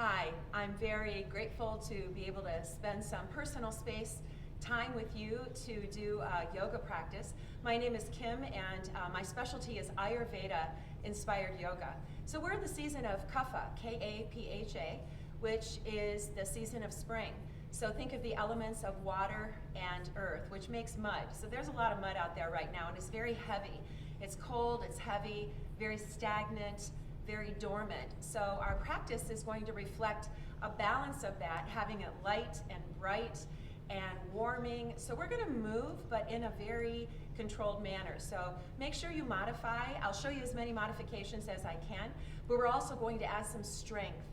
Hi, I'm very grateful to be able to spend some personal space time with you to do yoga practice. My name is Kim, and my specialty is Ayurveda inspired yoga. So we're in the season of Kapha, K-A-P-H-A, which is the season of spring. So think of the elements of water and earth, which makes mud. So there's a lot of mud out there right now, and it's very heavy. It's cold, it's heavy, very stagnant, very dormant. So our practice is going to reflect a balance of that, having it light and bright and warming. So we're going to move, but in a very controlled manner. So make sure you modify. I'll show you as many modifications as I can, but we're also going to add some strength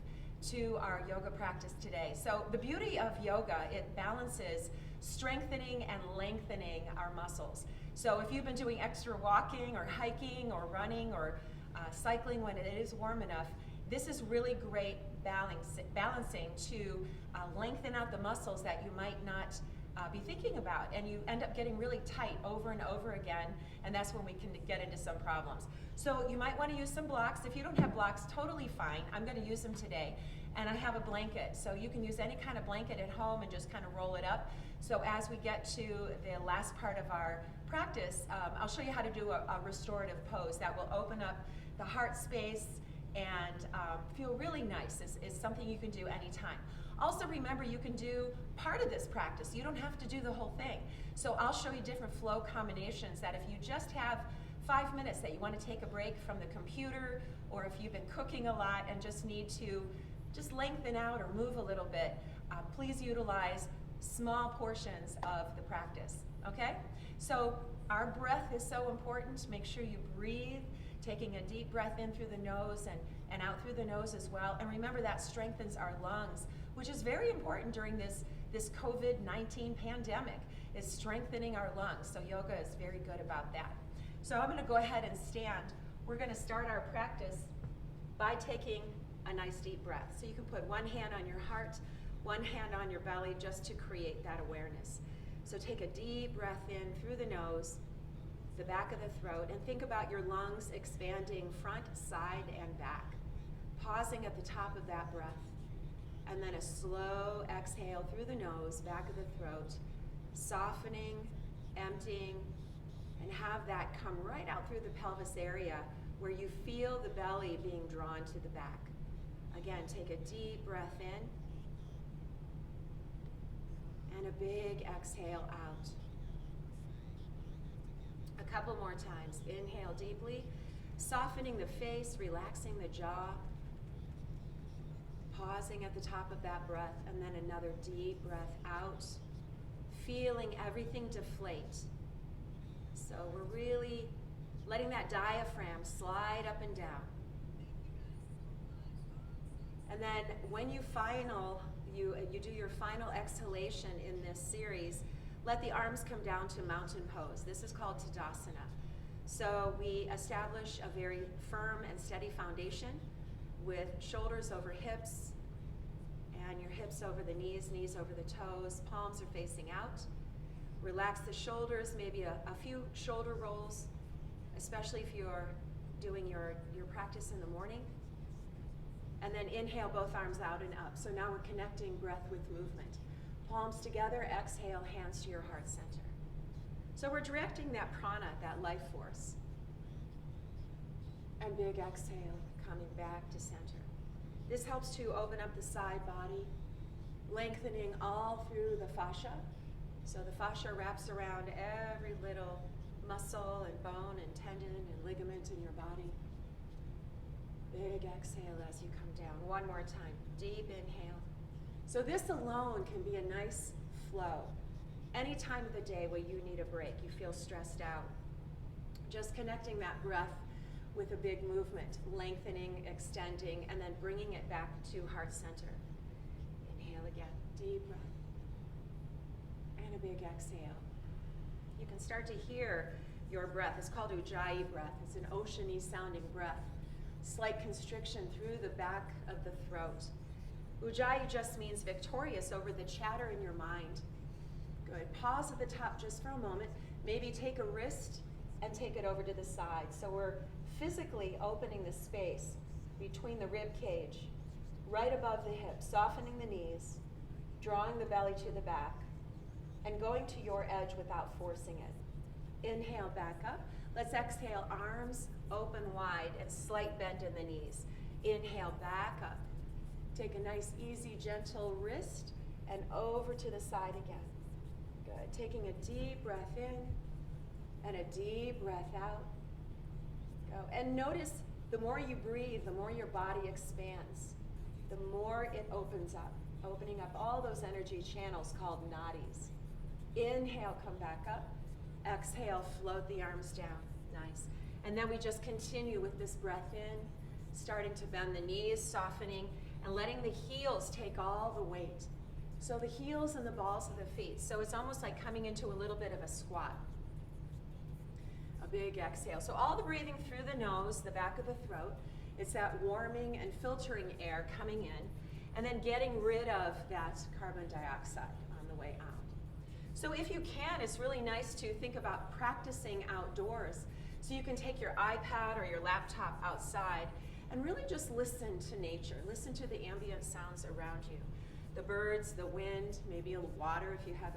to our yoga practice today. So the beauty of yoga, it balances strengthening and lengthening our muscles. So if you've been doing extra walking or hiking or running or cycling when it is warm enough, this is really great balancing to lengthen out the muscles that you might not be thinking about, and you end up getting really tight over and over again, and that's when we can get into some problems. So you might want to use some blocks. If you don't have blocks, totally fine. I'm going to use them today, and I have a blanket, so you can use any kind of blanket at home and just kind of roll it up. So as we get to the last part of our practice, I'll show you how to do a restorative pose that will open up the heart space and feel really nice. It's something you can do anytime. Also remember, you can do part of this practice. You don't have to do the whole thing. So I'll show you different flow combinations that if you just have 5 minutes that you want to take a break from the computer, or if you've been cooking a lot and just need to just lengthen out or move a little bit, please utilize small portions of the practice, okay? So our breath is so important. Make sure you breathe, taking a deep breath in through the nose and out through the nose as well. And remember, that strengthens our lungs, which is very important during this COVID-19 pandemic, is strengthening our lungs. So yoga is very good about that. So I'm gonna go ahead and stand. We're gonna start our practice by taking a nice deep breath. So you can put one hand on your heart, one hand on your belly, just to create that awareness. So take a deep breath in through the nose, the back of the throat, and think about your lungs expanding front, side, and back. Pausing at the top of that breath. And then a slow exhale through the nose, back of the throat, softening, emptying, and have that come right out through the pelvis area where you feel the belly being drawn to the back. Again, take a deep breath in, and a big exhale out. A couple more times. Inhale deeply, softening the face, relaxing the jaw, pausing at the top of that breath, and then another deep breath out, feeling everything deflate. So we're really letting that diaphragm slide up and down. And then when you do your final exhalation in this series, let the arms come down to mountain pose. This is called Tadasana. So we establish a very firm and steady foundation with shoulders over hips and your hips over the knees, knees over the toes, palms are facing out. Relax the shoulders, maybe a few shoulder rolls, especially if you're doing your practice in the morning. And then inhale both arms out and up. So now we're connecting breath with movement. Palms together, exhale, hands to your heart center. So we're directing that prana, that life force. And big exhale, coming back to center. This helps to open up the side body, lengthening all through the fascia. So the fascia wraps around every little muscle and bone and tendon and ligament in your body. Big exhale as you come down. One more time, deep inhale. So this alone can be a nice flow. Any time of the day where you need a break, you feel stressed out. Just connecting that breath with a big movement, lengthening, extending, and then bringing it back to heart center. Inhale again, deep breath. And a big exhale. You can start to hear your breath. It's called Ujjayi breath. It's an oceany sounding breath. Slight constriction through the back of the throat. Ujjayi just means victorious over the chatter in your mind. Good. Pause at the top just for a moment. Maybe take a wrist and take it over to the side. So we're physically opening the space between the rib cage right above the hips, softening the knees, drawing the belly to the back, and going to your edge without forcing it. Inhale, back up. Let's exhale, arms open wide and slight bend in the knees. Inhale, back up. Take a nice, easy, gentle wrist and over to the side again. Good. Taking a deep breath in and a deep breath out. Go. And notice the more you breathe, the more your body expands, the more it opens up, opening up all those energy channels called nadis. Inhale, come back up. Exhale, float the arms down. Nice. And then we just continue with this breath in, starting to bend the knees, softening, and letting the heels take all the weight. So the heels and the balls of the feet. So it's almost like coming into a little bit of a squat. A big exhale. So all the breathing through the nose, the back of the throat. It's that warming and filtering air coming in, and then getting rid of that carbon dioxide on the way out. So if you can, it's really nice to think about practicing outdoors. So you can take your iPad or your laptop outside and really just listen to nature. Listen to the ambient sounds around you. The birds, the wind, maybe a water if you have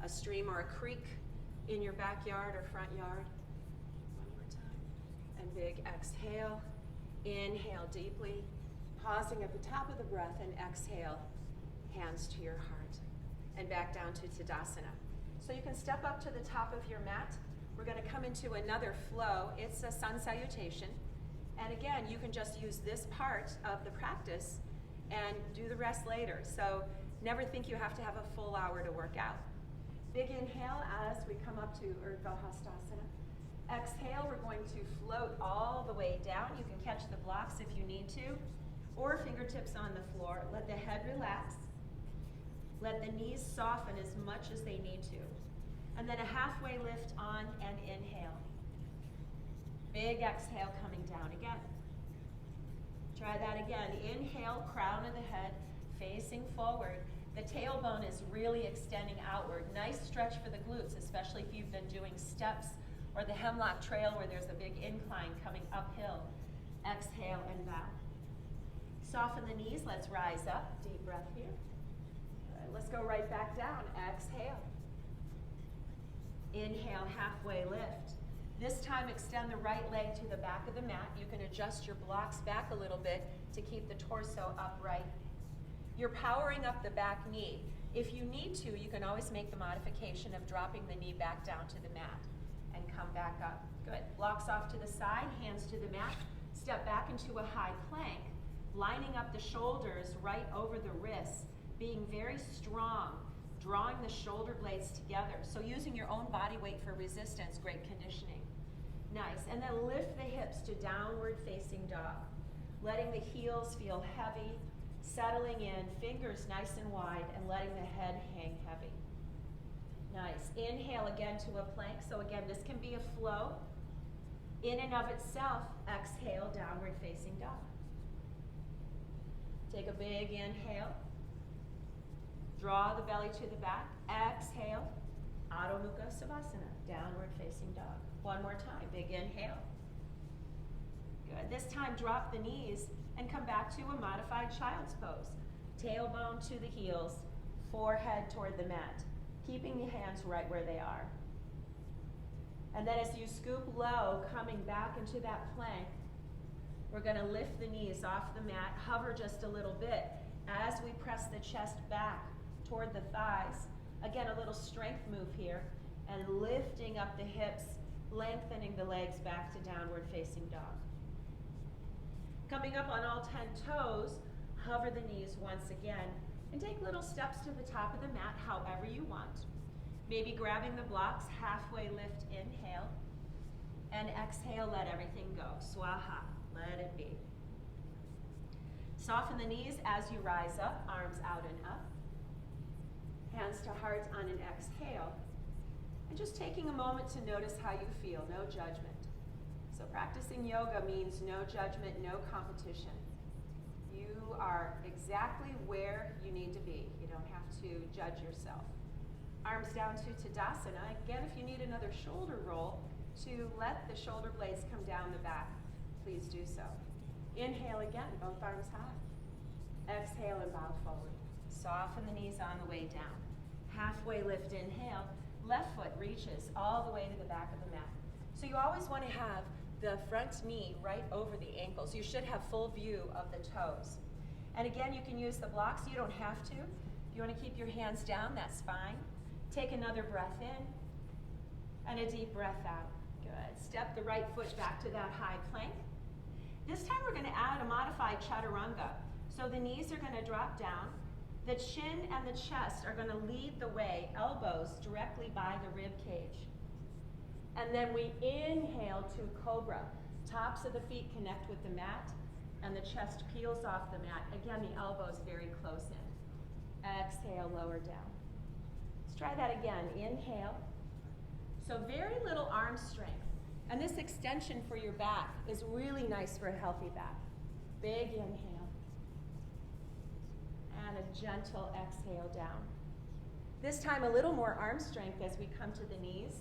a stream or a creek in your backyard or front yard. One more time. And big exhale. Inhale deeply, pausing at the top of the breath, and exhale, hands to your heart. And back down to Tadasana. So you can step up to the top of your mat. We're going to come into another flow. It's a sun salutation. And again, you can just use this part of the practice and do the rest later. So never think you have to have a full hour to work out. Big inhale as we come up to Urdhva Hastasana. Exhale, we're going to float all the way down. You can catch the blocks if you need to, or fingertips on the floor. Let the head relax. Let the knees soften as much as they need to. And then a halfway lift on and inhale. Big exhale coming down again. Try that again. Inhale, crown of the head facing forward. The tailbone is really extending outward. Nice stretch for the glutes, especially if you've been doing steps or the Hemlock Trail where there's a big incline coming uphill. Exhale and bow. Soften the knees. Let's rise up. Deep breath here. Good. Let's go right back down. Exhale. Inhale, halfway lift. This time, extend the right leg to the back of the mat. You can adjust your blocks back a little bit to keep the torso upright. You're powering up the back knee. If you need to, you can always make the modification of dropping the knee back down to the mat and come back up. Good. Blocks off to the side, hands to the mat. Step back into a high plank, lining up the shoulders right over the wrists, being very strong, drawing the shoulder blades together. So using your own body weight for resistance, great conditioning. Nice. And then lift the hips to downward facing dog. Letting the heels feel heavy, settling in, fingers nice and wide, and letting the head hang heavy. Nice. Inhale again to a plank. So again, this can be a flow. In and of itself, exhale, downward facing dog. Take a big inhale. Draw the belly to the back. Exhale, Adho Mukha Savasana, downward facing dog. One more time, big inhale. Good. This time, drop the knees and come back to a modified child's pose. Tailbone to the heels, forehead toward the mat, keeping the hands right where they are. And then as you scoop low, coming back into that plank, we're going to lift the knees off the mat, hover just a little bit as we press the chest back toward the thighs. Again, a little strength move here, and lifting up the hips, lengthening the legs back to downward facing dog. Coming up on all 10 toes, hover the knees once again, and take little steps to the top of the mat however you want. Maybe grabbing the blocks, halfway lift, inhale, and exhale, let everything go. Swaha, let it be. Soften the knees as you rise up, arms out and up. Hands to heart on an exhale. And just taking a moment to notice how you feel, no judgment. So practicing yoga means no judgment, no competition. You are exactly where you need to be. You don't have to judge yourself. Arms down to Tadasana. Again, if you need another shoulder roll to let the shoulder blades come down the back, please do so. Inhale again, both arms high. Exhale and bow forward. Soften the knees on the way down. Halfway lift, inhale. Left foot reaches all the way to the back of the mat. So you always want to have the front knee right over the ankles. You should have full view of the toes. And again, you can use the blocks. You don't have to. If you want to keep your hands down, that's fine. Take another breath in and a deep breath out. Good. Step the right foot back to that high plank. This time we're going to add a modified chaturanga. So the knees are going to drop down. The chin and the chest are going to lead the way, elbows directly by the rib cage. And then we inhale to cobra. Tops of the feet connect with the mat, and the chest peels off the mat. Again, the elbows very close in. Exhale, lower down. Let's try that again. Inhale. So very little arm strength. And this extension for your back is really nice for a healthy back. Big inhale. And a gentle exhale down. This time a little more arm strength as we come to the knees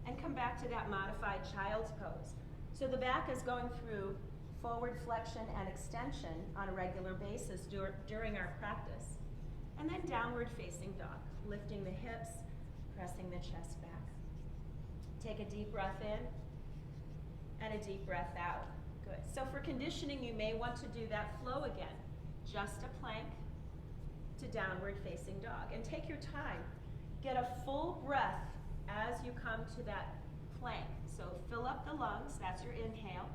and come back to that modified child's pose. So the back is going through forward flexion and extension on a regular basis during our practice. And then downward facing dog, lifting the hips, pressing the chest back. Take a deep breath in and a deep breath out. Good. So for conditioning, you may want to do that flow again. Just a plank to downward facing dog. And take your time. Get a full breath as you come to that plank. So fill up the lungs, that's your inhale.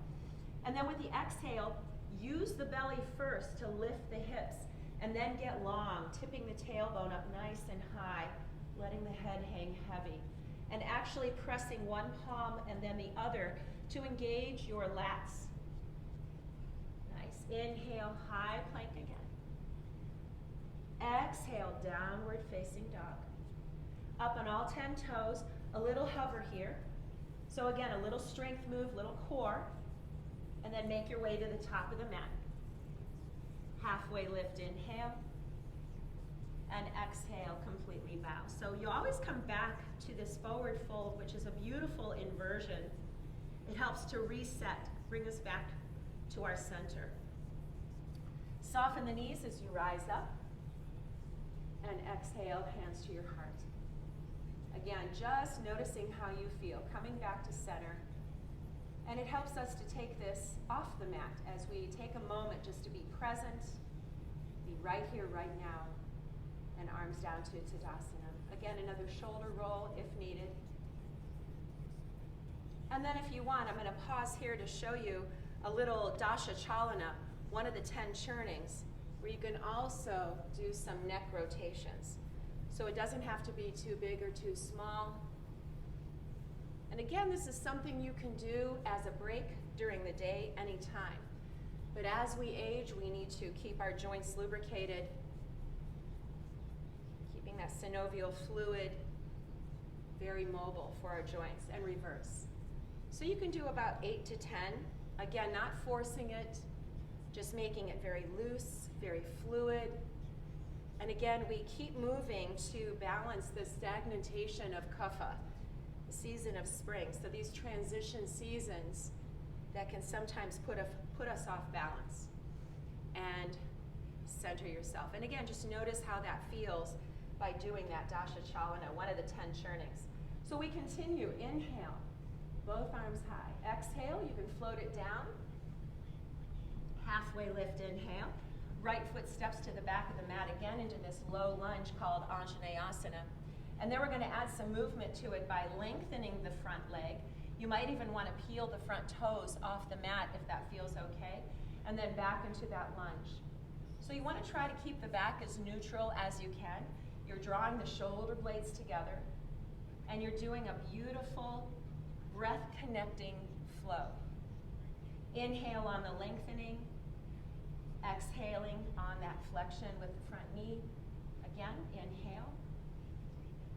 And then with the exhale, use the belly first to lift the hips and then get long, tipping the tailbone up nice and high, letting the head hang heavy. And actually pressing one palm and then the other to engage your lats. Nice. Inhale, high plank again. Exhale, downward facing dog. Up on all 10 toes, a little hover here. So again, a little strength move, little core, and then make your way to the top of the mat. Halfway lift, inhale, and exhale, completely bow. So you always come back to this forward fold, which is a beautiful inversion. It helps to reset, bring us back to our center. Soften the knees as you rise up, and exhale, hands to your heart. Again, just noticing how you feel, coming back to center. And it helps us to take this off the mat as we take a moment just to be present, be right here, right now, and arms down to Tadasana. Again, another shoulder roll if needed. And then if you want, I'm going to pause here to show you a little Dasha Chalana, one of the 10 churnings, where you can also do some neck rotations. So it doesn't have to be too big or too small. And again, this is something you can do as a break during the day, anytime. But as we age, we need to keep our joints lubricated, keeping that synovial fluid very mobile for our joints, and reverse. So you can do about 8 to 10. Again, not forcing it, just making it very loose, very fluid. And again, we keep moving to balance the stagnation of kapha, the season of spring. So these transition seasons that can sometimes put us off balance. And center yourself. And again, just notice how that feels by doing that Dasha Chalana, one of the 10 churnings. So we continue. Inhale, both arms high. Exhale, you can float it down. Halfway lift, inhale. Right foot steps to the back of the mat again into this low lunge called Anjaneyasana. And then we're going to add some movement to it by lengthening the front leg. You might even want to peel the front toes off the mat if that feels okay. And then back into that lunge. So you want to try to keep the back as neutral as you can. You're drawing the shoulder blades together. And you're doing a beautiful breath-connecting flow. Inhale on the lengthening. Exhaling on that flexion with the front knee. Again, inhale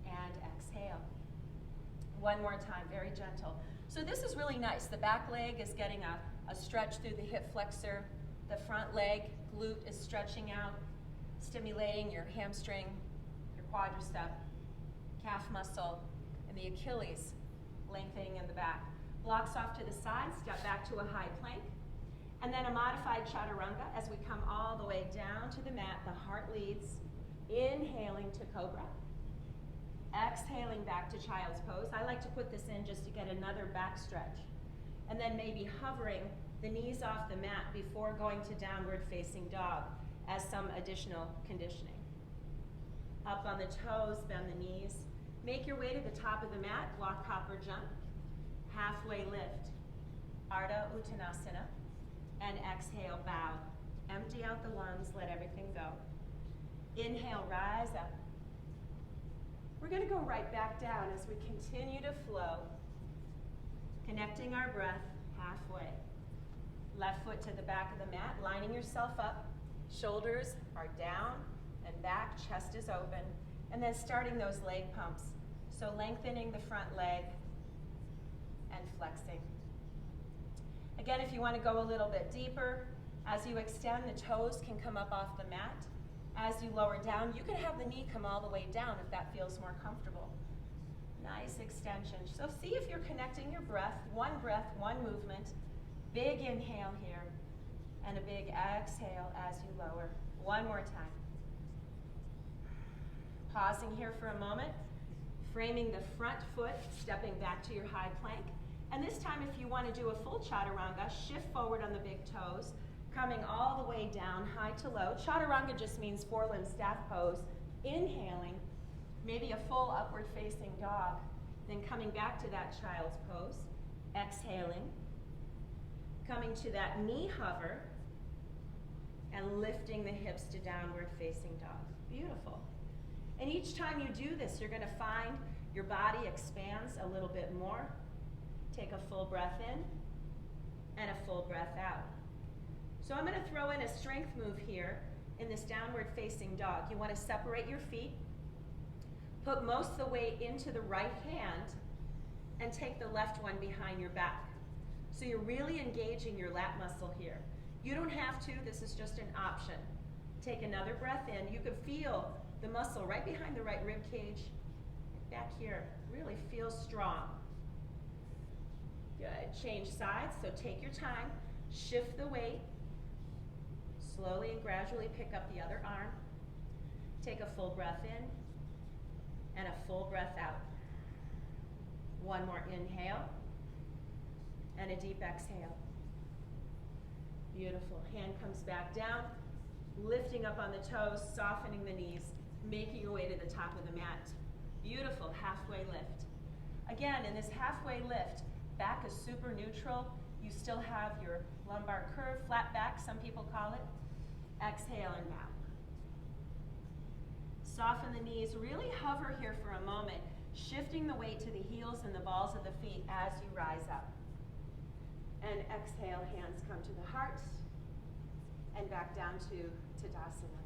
and exhale. One more time, very gentle. So this is really nice. The back leg is getting a stretch through the hip flexor. The front leg, glute is stretching out, stimulating your hamstring, your quadricep, calf muscle, and the Achilles, lengthening in the back. Blocks off to the side, step back to a high plank. And then a modified chaturanga as we come all the way down to the mat. The heart leads. Inhaling to cobra. Exhaling back to child's pose. I like to put this in just to get another back stretch. And then maybe hovering the knees off the mat before going to downward facing dog as some additional conditioning. Up on the toes, bend the knees. Make your way to the top of the mat, walk, hop, or jump. Halfway lift, Ardha Uttanasana. And exhale, bow. Empty out the lungs, let everything go. Inhale, rise up. We're going to go right back down as we continue to flow, connecting our breath halfway. Left foot to the back of the mat, lining yourself up. Shoulders are down and back, chest is open. And then starting those leg pumps. So lengthening the front leg and flexing. Again, if you want to go a little bit deeper, as you extend, the toes can come up off the mat. As you lower down, you can have the knee come all the way down if that feels more comfortable. Nice extension. So see if you're connecting your breath, one movement. Big inhale here, and a big exhale as you lower. One more time. Pausing here for a moment, framing the front foot, stepping back to your high plank. And this time, if you want to do a full chaturanga, shift forward on the big toes, coming all the way down, high to low. Chaturanga just means four-limb staff pose. Inhaling, maybe a full upward facing dog, then coming back to that child's pose. Exhaling, coming to that knee hover, and lifting the hips to downward facing dog. Beautiful. And each time you do this, you're going to find your body expands a little bit more. Take a full breath in and a full breath out. So I'm going to throw in a strength move here in this downward facing dog. You want to separate your feet, put most of the weight into the right hand, and take the left one behind your back. So you're really engaging your lat muscle here. You don't have to, this is just an option. Take another breath in. You can feel the muscle right behind the right rib cage, back here, really feels strong. Good, change sides, so take your time, shift the weight, slowly and gradually pick up the other arm. Take a full breath in and a full breath out. One more inhale and a deep exhale. Beautiful, hand comes back down, lifting up on the toes, softening the knees, making your way to the top of the mat. Beautiful, halfway lift. Again, in this halfway lift, back is super neutral. You still have your lumbar curve, flat back, some people call it. Exhale and bow. Soften the knees, really hover here for a moment, shifting the weight to the heels and the balls of the feet as you rise up. And exhale, hands come to the heart and back down to Tadasana.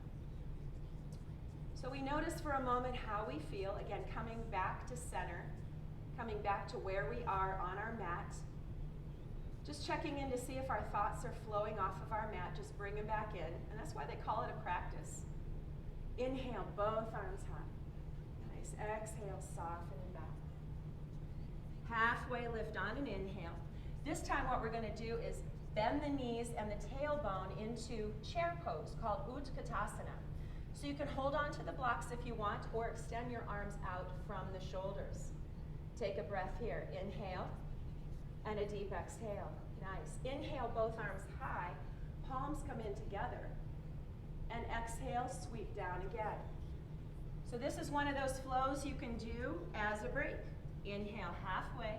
So we notice for a moment how we feel, again, coming back to center, coming back to where we are on our mat. Just checking in to see if our thoughts are flowing off of our mat, just bring them back in. And that's why they call it a practice. Inhale, both arms high. Nice, exhale, soften and bow. Halfway lift on an inhale. This time what we're going to do is bend the knees and the tailbone into chair pose called Utkatasana. So you can hold on to the blocks if you want or extend your arms out from the shoulders. Take a breath here. Inhale and a deep exhale. Nice. Inhale, both arms high. Palms come in together. And exhale, sweep down again. So this is one of those flows you can do as a break. Inhale halfway.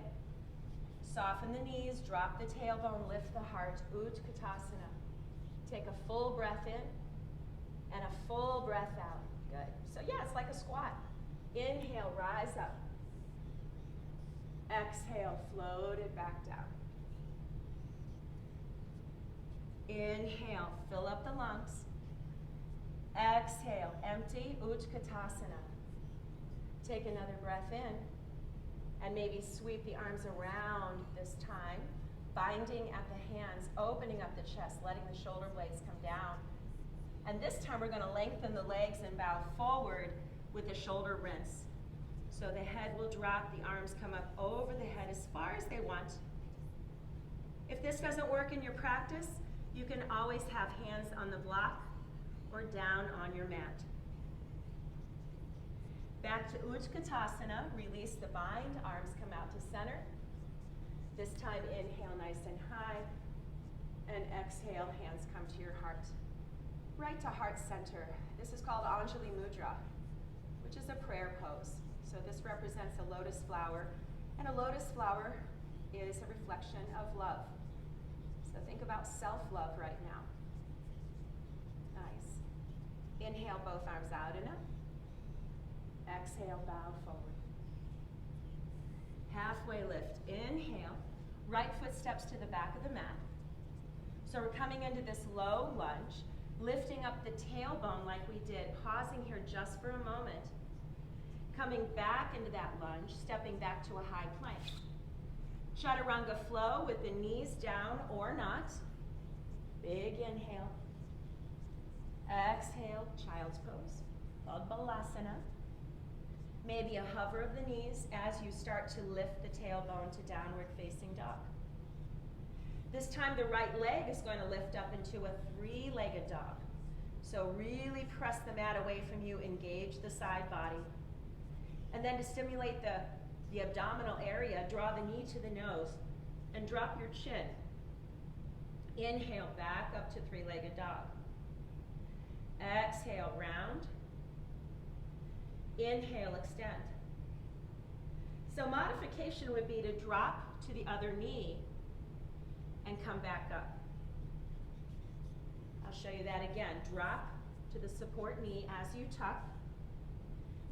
Soften the knees, drop the tailbone, lift the heart. Utkatasana. Take a full breath in and a full breath out. Good. So yeah, it's like a squat. Inhale, rise up. Exhale, float it back down. Inhale, fill up the lungs. Exhale, empty, Utkatasana. Take another breath in and maybe sweep the arms around this time, binding at the hands, opening up the chest, letting the shoulder blades come down. And this time we're going to lengthen the legs and bow forward with the shoulder rinse. So the head will drop, the arms come up over the head as far as they want. If this doesn't work in your practice, You can always have hands on the block or down on your mat. Back to Utkatasana, release the bind, arms come out to center. This time inhale nice and high, and exhale, hands come to your heart. Right to heart center. This is called Anjali Mudra, which is a prayer pose. So this represents a lotus flower, and a lotus flower is a reflection of love. So think about self-love right now. Nice. Inhale, both arms out and up. Exhale, bow forward. Halfway lift. Inhale. Right foot steps to the back of the mat. So we're coming into this low lunge, lifting up the tailbone like we did, pausing here just for a moment. Coming back into that lunge, stepping back to a high plank. Chaturanga flow with the knees down or not. Big inhale. Exhale, child's pose, called Balasana. Maybe a hover of the knees as you start to lift the tailbone to downward facing dog. This time the right leg is going to lift up into a three-legged dog. So really press the mat away from you, engage the side body. And then to stimulate the abdominal area, draw the knee to the nose and drop your chin. Inhale, back up to three-legged dog. Exhale, round. Inhale, extend. So modification would be to drop to the other knee and come back up. I'll show you that again. Drop to the support knee as you tuck,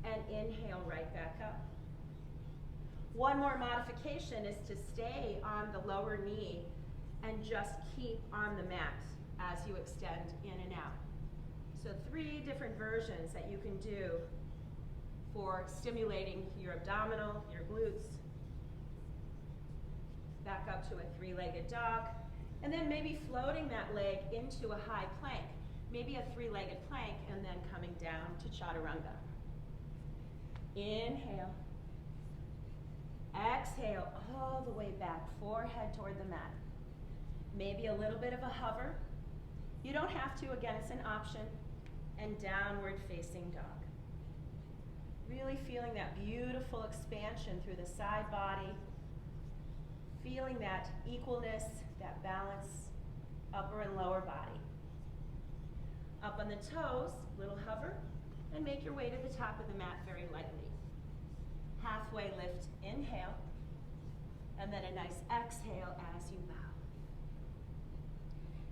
and inhale right back up. One more modification is to stay on the lower knee and just keep on the mat as you extend in and out. So 3 different versions that you can do for stimulating your abdominal, your glutes. Back up to a three-legged dog. And then maybe floating that leg into a high plank. Maybe a three-legged plank and then coming down to chaturanga. Inhale. Exhale all the way back, forehead toward the mat. Maybe a little bit of a hover. You don't have to, again, it's an option. And downward facing dog. Really feeling that beautiful expansion through the side body. Feeling that equalness, that balance, upper and lower body. Up on the toes, little hover, and make your way to the top of the mat very lightly. Halfway lift, inhale, and then a nice exhale as you bow.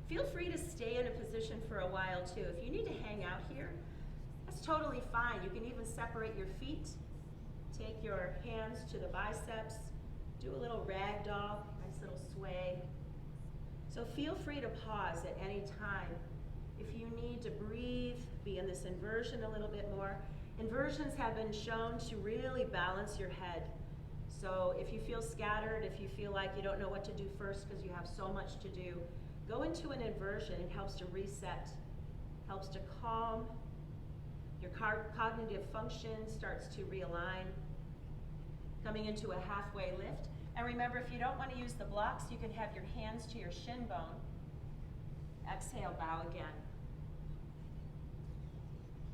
Feel free to stay in a position for a while too. If you need to hang out here, that's totally fine. You can even separate your feet, take your hands to the biceps, do a little ragdoll, nice little sway. So feel free to pause at any time. If you need to breathe, be in this inversion a little bit more. Inversions have been shown to really balance your head. So if you feel scattered, if you feel like you don't know what to do first because you have so much to do, go into an inversion. It helps to reset, helps to calm. Your cognitive function starts to realign. Coming into a halfway lift. And remember, if you don't want to use the blocks, you can have your hands to your shin bone. Exhale, bow again.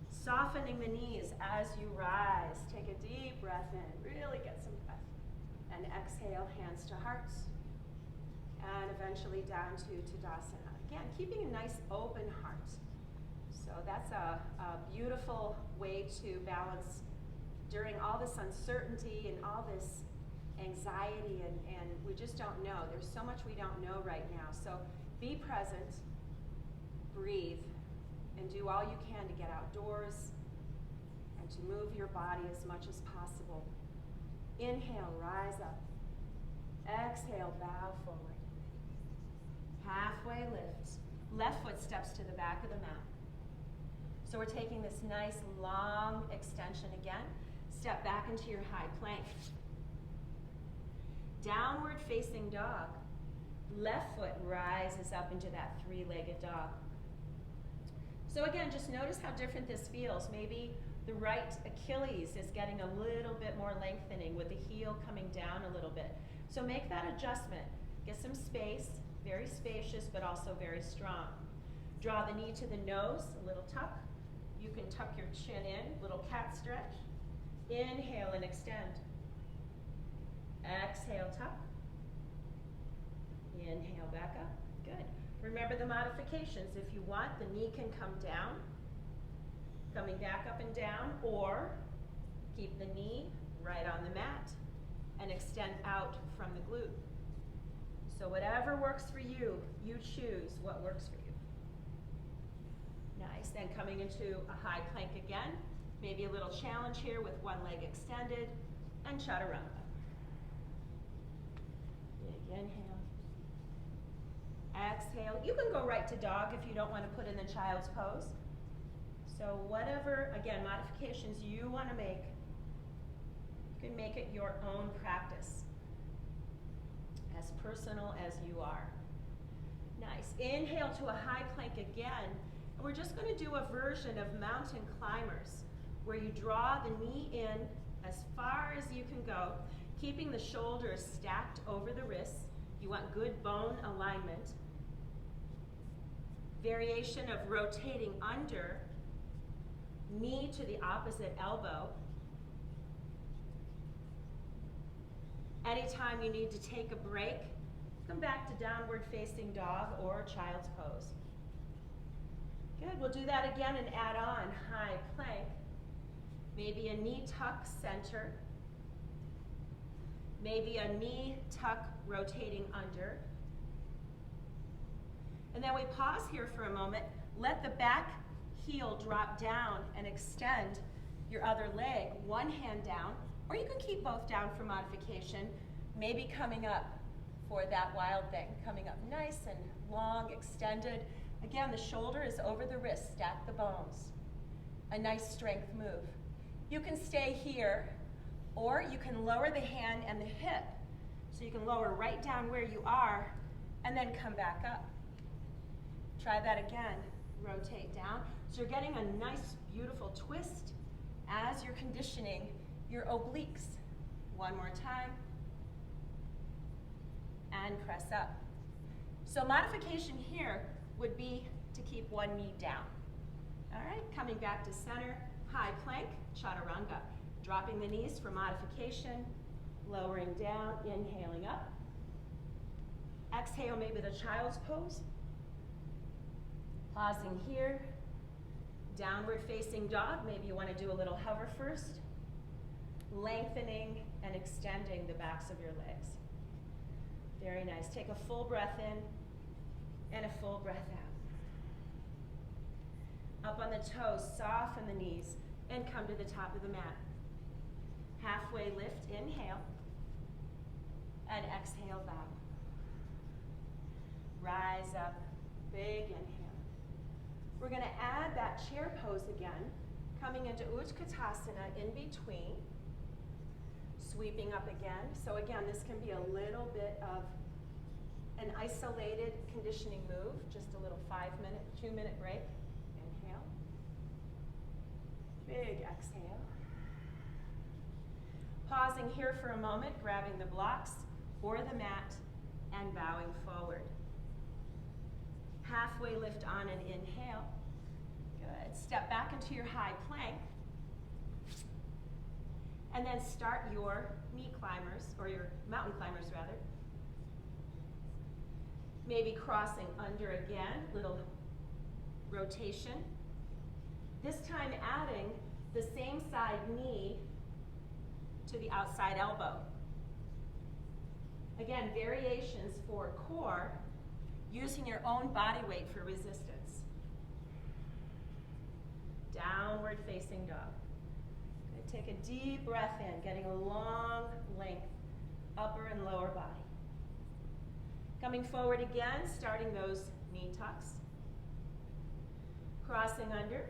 Softening the knees as you rise. Take a deep breath in, really get some breath. And exhale, hands to hearts. And eventually down to Tadasana. Again, keeping a nice open heart. So that's a beautiful way to balance during all this uncertainty and all this anxiety and we just don't know. There's so much we don't know right now. So be present, breathe, and do all you can to get outdoors and to move your body as much as possible. Inhale, rise up. Exhale, bow forward. Halfway lift. Left foot steps to the back of the mat. So we're taking this nice long extension again. Step back into your high plank. Downward facing dog. Left foot rises up into that three-legged dog. So again, just notice how different this feels. Maybe the right Achilles is getting a little bit more lengthening with the heel coming down a little bit. So make that adjustment. Get some space. Very spacious, but also very strong. Draw the knee to the nose, a little tuck. You can tuck your chin in, little cat stretch. Inhale and extend. Exhale, tuck. Inhale, back up. Good. Remember the modifications. If you want, the knee can come down, coming back up and down, or keep the knee right on the mat and extend out from the glute. So whatever works for you, you choose what works for you. Nice. Then coming into a high plank again. Maybe a little challenge here with one leg extended, and chaturanga. Big inhale. Exhale. You can go right to dog if you don't want to put in the child's pose. So whatever, again, modifications you want to make, you can make it your own practice. As personal as you are. Nice. Inhale to a high plank again. And we're just going to do a version of mountain climbers where you draw the knee in as far as you can go, keeping the shoulders stacked over the wrists. You want good bone alignment. Variation of rotating under, knee to the opposite elbow. Anytime you need to take a break, come back to downward facing dog or child's pose. Good, we'll do that again and add on high plank. Maybe a knee tuck center. Maybe a knee tuck rotating under. And then we pause here for a moment. Let the back heel drop down and extend your other leg, one hand down, or you can keep both down for modification, maybe coming up for that wild thing, coming up nice and long, extended. Again, the shoulder is over the wrist, stack the bones. A nice strength move. You can stay here, or you can lower the hand and the hip. So you can lower right down where you are, and then come back up. Try that again. Rotate down. So you're getting a nice, beautiful twist as you're conditioning your obliques. One more time. And press up. So modification here would be to keep one knee down. All right, coming back to center, high plank, chaturanga. Dropping the knees for modification, lowering down, inhaling up. Exhale, maybe the child's pose. Pausing here. Downward facing dog, maybe you want to do a little hover first. Lengthening and extending the backs of your legs. Very nice. Take a full breath in and a full breath out. Up on the toes, soften the knees and come to the top of the mat. Halfway lift, inhale, and exhale, bow. Rise up, big inhale. We're going to add that chair pose again, coming into Utkatasana in between. Sweeping up again. So again, this can be a little bit of an isolated conditioning move, just a little 5-minute, 2-minute break. Inhale. Big exhale. Pausing here for a moment, grabbing the blocks or the mat and bowing forward. Halfway lift on and inhale. Good. Step back into your high plank. And then start your knee climbers, or your mountain climbers rather. Maybe crossing under again, little rotation. This time adding the same side knee to the outside elbow. Again, variations for core, using your own body weight for resistance. Downward facing dog. Take a deep breath in, getting a long length, upper and lower body. Coming forward again, starting those knee tucks. Crossing under.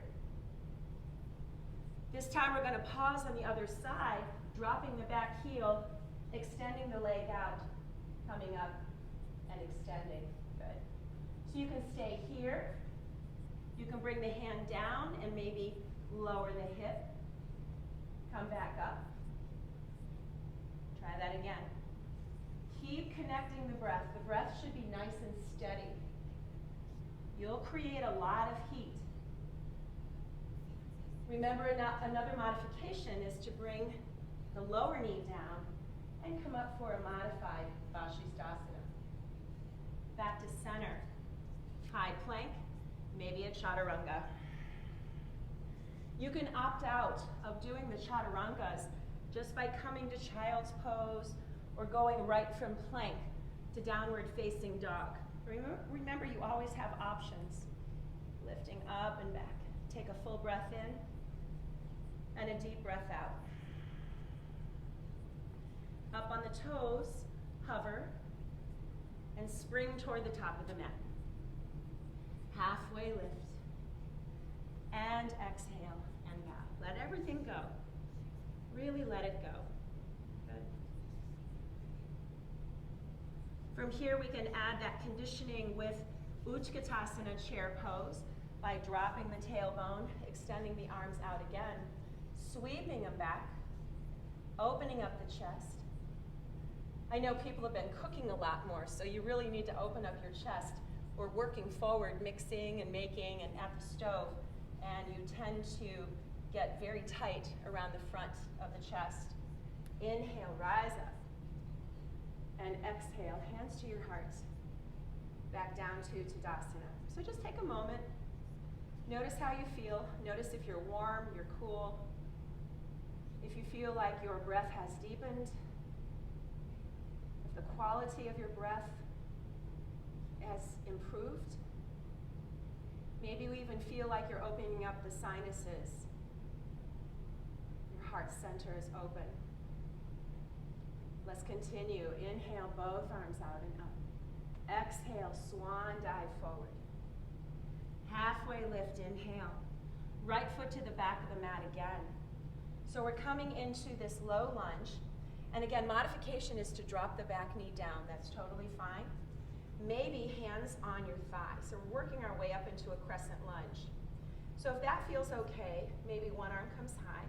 This time we're going to pause on the other side, dropping the back heel, extending the leg out, coming up and extending. Good. So you can stay here. You can bring the hand down and maybe lower the hip. Come back up. Try that again. Keep connecting the breath. The breath should be nice and steady. You'll create a lot of heat. Remember, another modification is to bring the lower knee down and come up for a modified Vashisthasana. Back to center. High plank, maybe a chaturanga. You can opt out of doing the chaturangas just by coming to child's pose or going right from plank to downward facing dog. Remember, you always have options. Lifting up and back. Take a full breath in and a deep breath out. Up on the toes, hover, and spring toward the top of the mat. Halfway lift. And exhale and bow. Let everything go. Really let it go. Good. From here, we can add that conditioning with Utkatasana chair pose by dropping the tailbone, extending the arms out again, sweeping them back, opening up the chest. I know people have been cooking a lot more, so you really need to open up your chest. We're working forward, mixing and making and at the stove, and you tend to get very tight around the front of the chest. Inhale, rise up. And exhale, hands to your heart. Back down to Tadasana. So just take a moment. Notice how you feel. Notice if you're warm, you're cool. If you feel like your breath has deepened, if the quality of your breath has improved. Maybe you even feel like you're opening up the sinuses. Your heart center is open. Let's continue. Inhale, both arms out and up. Exhale, swan dive forward. Halfway lift, inhale. Right foot to the back of the mat again. So we're coming into this low lunge. And again, modification is to drop the back knee down. That's totally fine. Maybe hands on your thighs. So we're working our way up into a crescent lunge. So if that feels okay, maybe one arm comes high,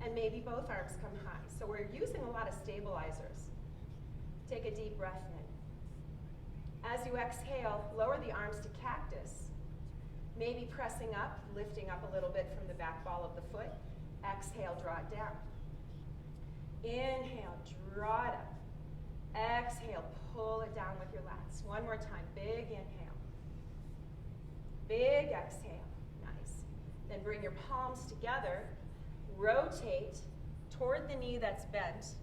and maybe both arms come high. So we're using a lot of stabilizers. Take a deep breath in. As you exhale, lower the arms to cactus. Maybe pressing up, lifting up a little bit from the back ball of the foot. Exhale, draw it down. Inhale, draw it up. Exhale, pull it down with your lats. One more time, big inhale. Big exhale, nice. Then bring your palms together, rotate toward the knee that's bent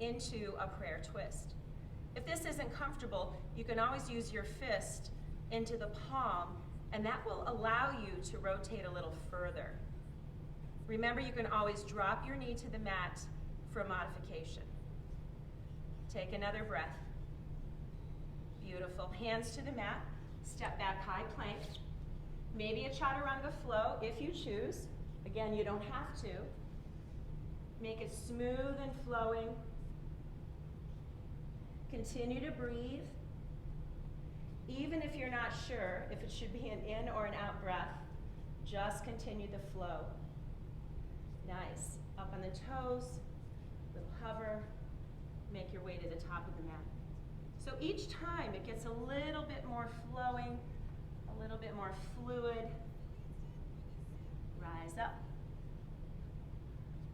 into a prayer twist. If this isn't comfortable, you can always use your fist into the palm, and that will allow you to rotate a little further. Remember, you can always drop your knee to the mat for modification. Take another breath. Beautiful. Hands to the mat. Step back, high plank. Maybe a chaturanga flow if you choose. Again, you don't have to. Make it smooth and flowing. Continue to breathe. Even if you're not sure if it should be an in or an out breath, just continue the flow. Nice. Up on the toes, little hover. Make your way to the top of the mat. So each time it gets a little bit more flowing, a little bit more fluid. Rise up.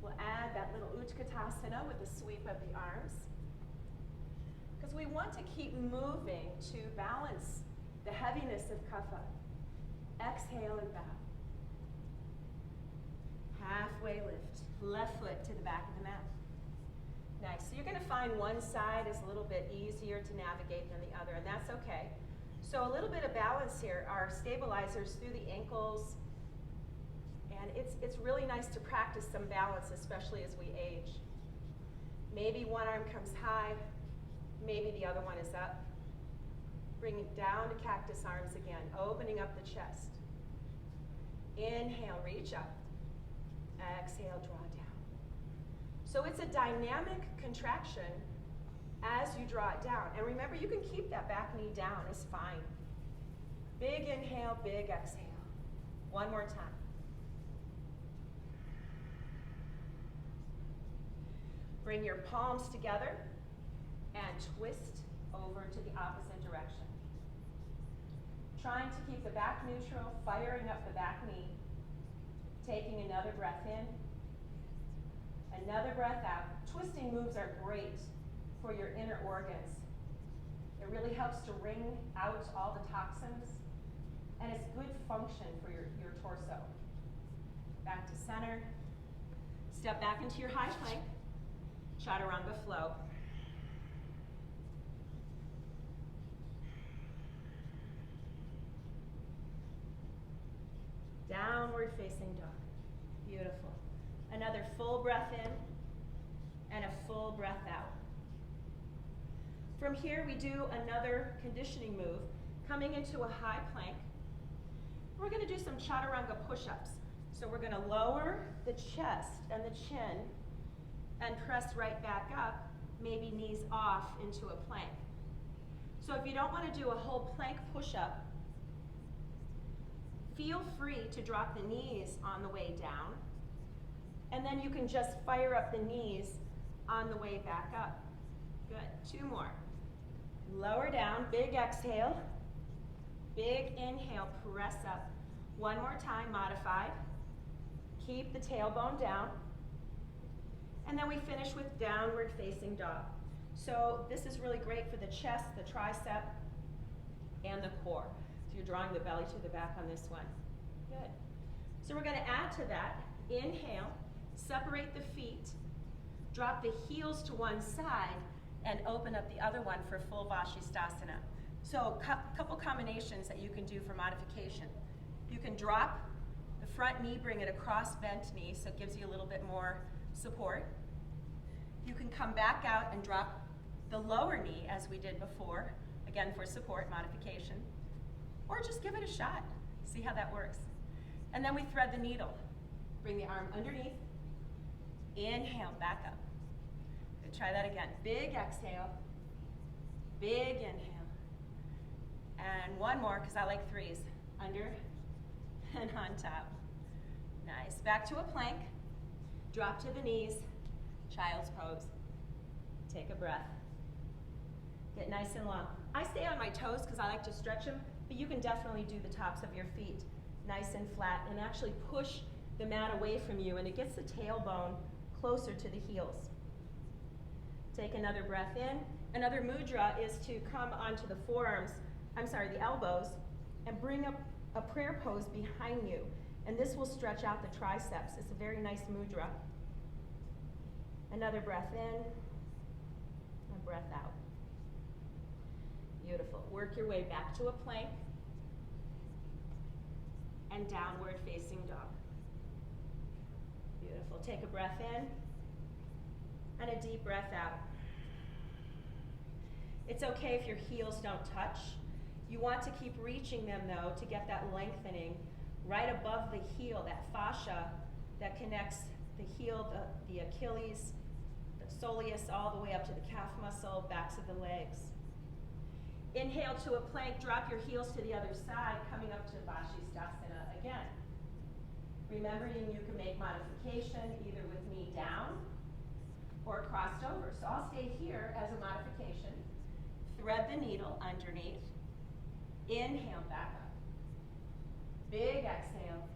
We'll add that little Utkatasana with the sweep of the arms, because we want to keep moving to balance the heaviness of kapha. Exhale and bow. Halfway lift. Left foot to the back of the mat. Nice. So you're going to find one side is a little bit easier to navigate than the other, and that's okay. So a little bit of balance here. Our stabilizers through the ankles, and it's really nice to practice some balance, especially as we age. Maybe one arm comes high, maybe the other one is up. Bring it down to cactus arms again, opening up the chest. Inhale, reach up. Exhale, draw down. So it's a dynamic contraction as you draw it down. And remember, you can keep that back knee down, it's fine. Big inhale, big exhale. One more time. Bring your palms together and twist over to the opposite direction. Trying to keep the back neutral, firing up the back knee. Taking another breath in, another breath out. Twisting moves are great for your inner organs. It really helps to wring out all the toxins, and it's good function for your torso. Back to center. Step back into your high plank. Chaturanga flow. Downward facing dog. Beautiful. Another full breath in and a full breath out. From here, we do another conditioning move, coming into a high plank. We're going to do some chaturanga push-ups. So we're going to lower the chest and the chin and press right back up, maybe knees off into a plank. So if you don't want to do a whole plank push-up, feel free to drop the knees on the way down, and then you can just fire up the knees on the way back up. Good, 2 more. Lower down, big exhale, big inhale, press up. 1 more time, modified. Keep the tailbone down. And then we finish with downward facing dog. So this is really great for the chest, the tricep, and the core. So you're drawing the belly to the back on this one. Good. So we're going to add to that. Inhale, separate the feet, drop the heels to one side, and open up the other one for full Vashisthasana. So a couple combinations that you can do for modification. You can drop the front knee, bring it across bent knee, so it gives you a little bit more support. You can come back out and drop the lower knee as we did before, again for support, modification. Or just give it a shot, see how that works. And then we thread the needle. Bring the arm underneath, inhale, back up. Good, try that again. Big exhale, big inhale. And 1 more, because I like 3s. Under and on top. Nice, back to a plank. Drop to the knees, child's pose. Take a breath. Get nice and long. I stay on my toes because I like to stretch them, but you can definitely do the tops of your feet nice and flat and actually push the mat away from you, and it gets the tailbone closer to the heels. Take another breath in. Another mudra is to come onto the the elbows, and bring up a prayer pose behind you. And this will stretch out the triceps. It's a very nice mudra. Another breath in, and breath out. Beautiful. Work your way back to a plank and downward facing dog. Beautiful. Take a breath in and a deep breath out. It's okay if your heels don't touch. You want to keep reaching them though to get that lengthening right above the heel, that fascia that connects the heel, the Achilles, the soleus, all the way up to the calf muscle, backs of the legs. Inhale to a plank, drop your heels to the other side, coming up to Vashisthasana again. Remembering you can make modification either with knee down or crossed over. So I'll stay here as a modification. Thread the needle underneath. Inhale, back up. Big exhale.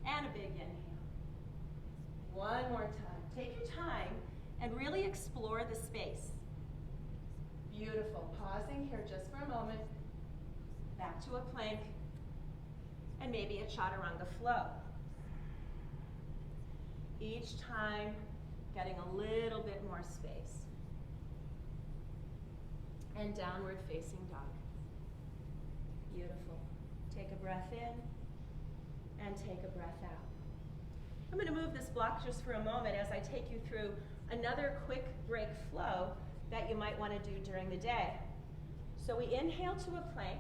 And a big inhale. 1 more time. Take your time and really explore the space. Beautiful. Pausing here just for a moment. Back to a plank. And maybe a chaturanga flow. Each time getting a little bit more space. And downward facing dog. Beautiful. Take a breath in and take a breath out. I'm going to move this block just for a moment as I take you through another quick break flow that you might want to do during the day. So we inhale to a plank.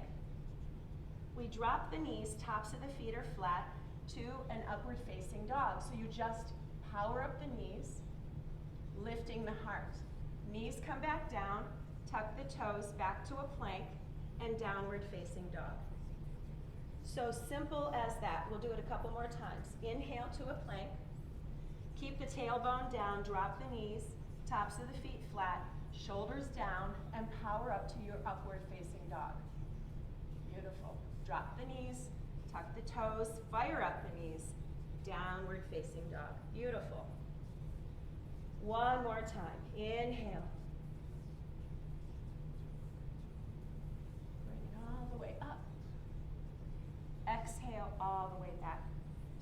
We drop the knees, tops of the feet are flat, to an upward facing dog. So you just power up the knees, lifting the heart. Knees come back down, tuck the toes back to a plank, and downward facing dog. So simple as that. We'll do it a couple more times. Inhale to a plank. Keep the tailbone down, drop the knees, tops of the feet flat, Shoulders down and power up to your upward facing dog. Beautiful. Drop the knees, tuck the toes, fire up the knees, downward facing dog. Beautiful. One more time. Inhale. Bring it all the way up. Exhale all the way back.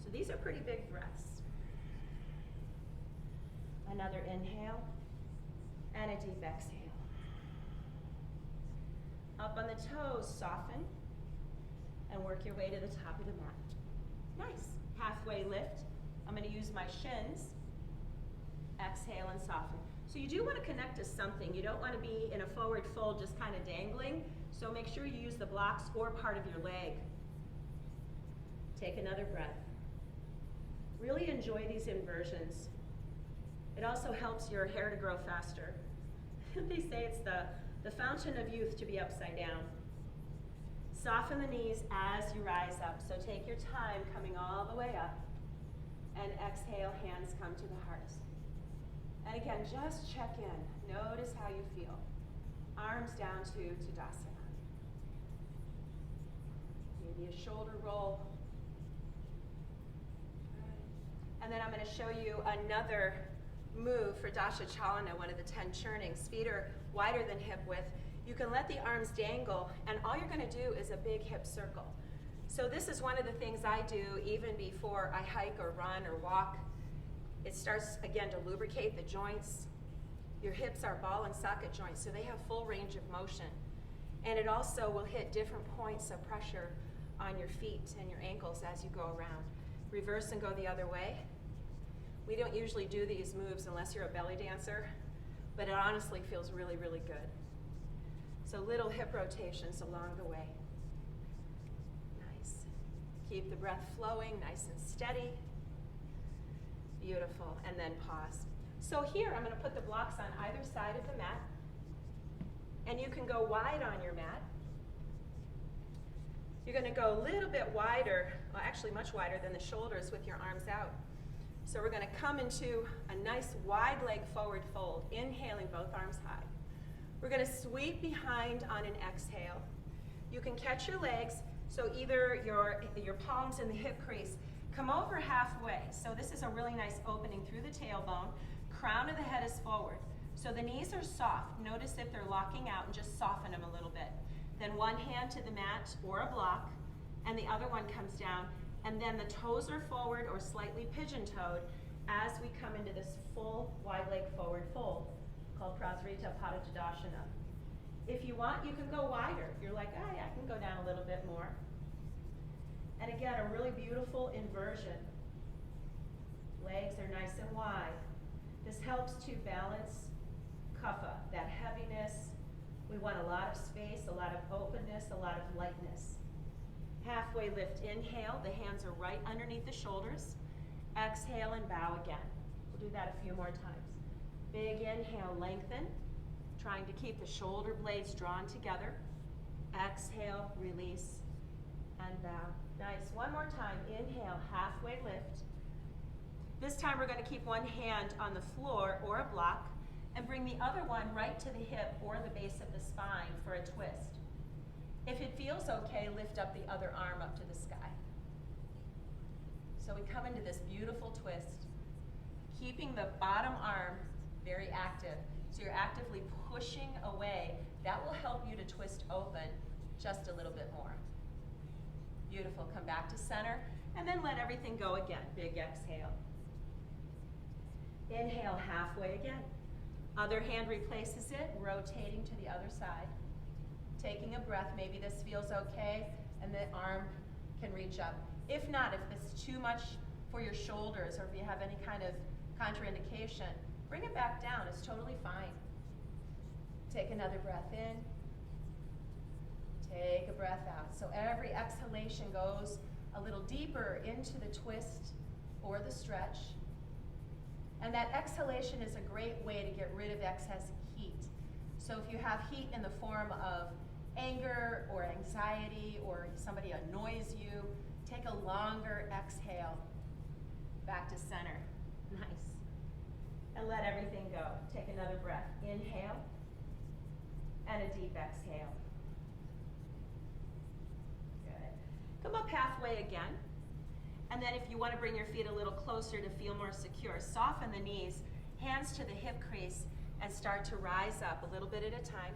So these are pretty big breaths. Another inhale and a deep exhale. Up on the toes, soften and work your way to the top of the mat. Nice. Halfway lift. I'm going to use my shins. Exhale and soften. So you do want to connect to something. You don't want to be in a forward fold just kind of dangling. So make sure you use the blocks or part of your leg. Take another breath. Really enjoy these inversions. It also helps your hair to grow faster. They say it's the fountain of youth to be upside down. Soften the knees as you rise up. So take your time coming all the way up. And exhale, hands come to the heart. And again, just check in. Notice how you feel. Arms down to Tadasana. Maybe a shoulder roll. And then I'm going to show you another move for Dasha Chalana, one of the 10 churnings. Feet are wider than hip width. You can let the arms dangle, and all you're going to do is a big hip circle. So this is one of the things I do even before I hike or run or walk. It starts, again, to lubricate the joints. Your hips are ball and socket joints, so they have full range of motion. And it also will hit different points of pressure on your feet and your ankles as you go around. Reverse and go the other way. We don't usually do these moves unless you're a belly dancer, but it honestly feels really, really good. So little hip rotations along the way. Nice. Keep the breath flowing, nice and steady. Beautiful, and then pause. So here I'm going to put the blocks on either side of the mat, and you can go wide on your mat. You're going to go a little bit wider, well actually much wider than the shoulders with your arms out. So we're going to come into a nice wide leg forward fold, inhaling both arms high. We're going to sweep behind on an exhale. You can catch your legs, so either your palms in the hip crease. Come over halfway. So this is a really nice opening through the tailbone. Crown of the head is forward. So the knees are soft. Notice if they're locking out and just soften them a little bit. Then one hand to the mat or a block, and the other one comes down. And then the toes are forward or slightly pigeon-toed as we come into this full wide leg forward fold called Prasarita Pada Tadasana. If you want, you can go wider. You're like, oh yeah, I can go down a little bit more. And again, a really beautiful inversion. Legs are nice and wide. This helps to balance kapha, that heaviness. We want a lot of space, a lot of openness, a lot of lightness. Halfway lift, inhale. The hands are right underneath the shoulders. Exhale and bow again. We'll do that a few more times. Big inhale, lengthen. Trying to keep the shoulder blades drawn together. Exhale, release, and bow. Nice. One more time. Inhale, halfway lift. This time we're going to keep one hand on the floor or a block and bring the other one right to the hip or the base of the spine for a twist. If it feels okay, lift up the other arm up to the sky. So we come into this beautiful twist, keeping the bottom arm very active. So you're actively pushing away. That will help you to twist open just a little bit more. Beautiful. Come back to center, and then let everything go again. Big exhale. Inhale halfway again. Other hand replaces it, rotating to the other side. Taking a breath. Maybe this feels okay, and the arm can reach up. If not, if it's too much for your shoulders, or if you have any kind of contraindication, bring it back down. It's totally fine. Take another breath in. Take a breath out. So every exhalation goes a little deeper into the twist or the stretch. And that exhalation is a great way to get rid of excess heat. So if you have heat in the form of anger or anxiety or somebody annoys you, take a longer exhale back to center. Nice. And let everything go. Take another breath. Inhale. and a deep exhale. Good. Come up halfway again. And then if you want to bring your feet a little closer to feel more secure, soften the knees, hands to the hip crease, and start to rise up a little bit at a time.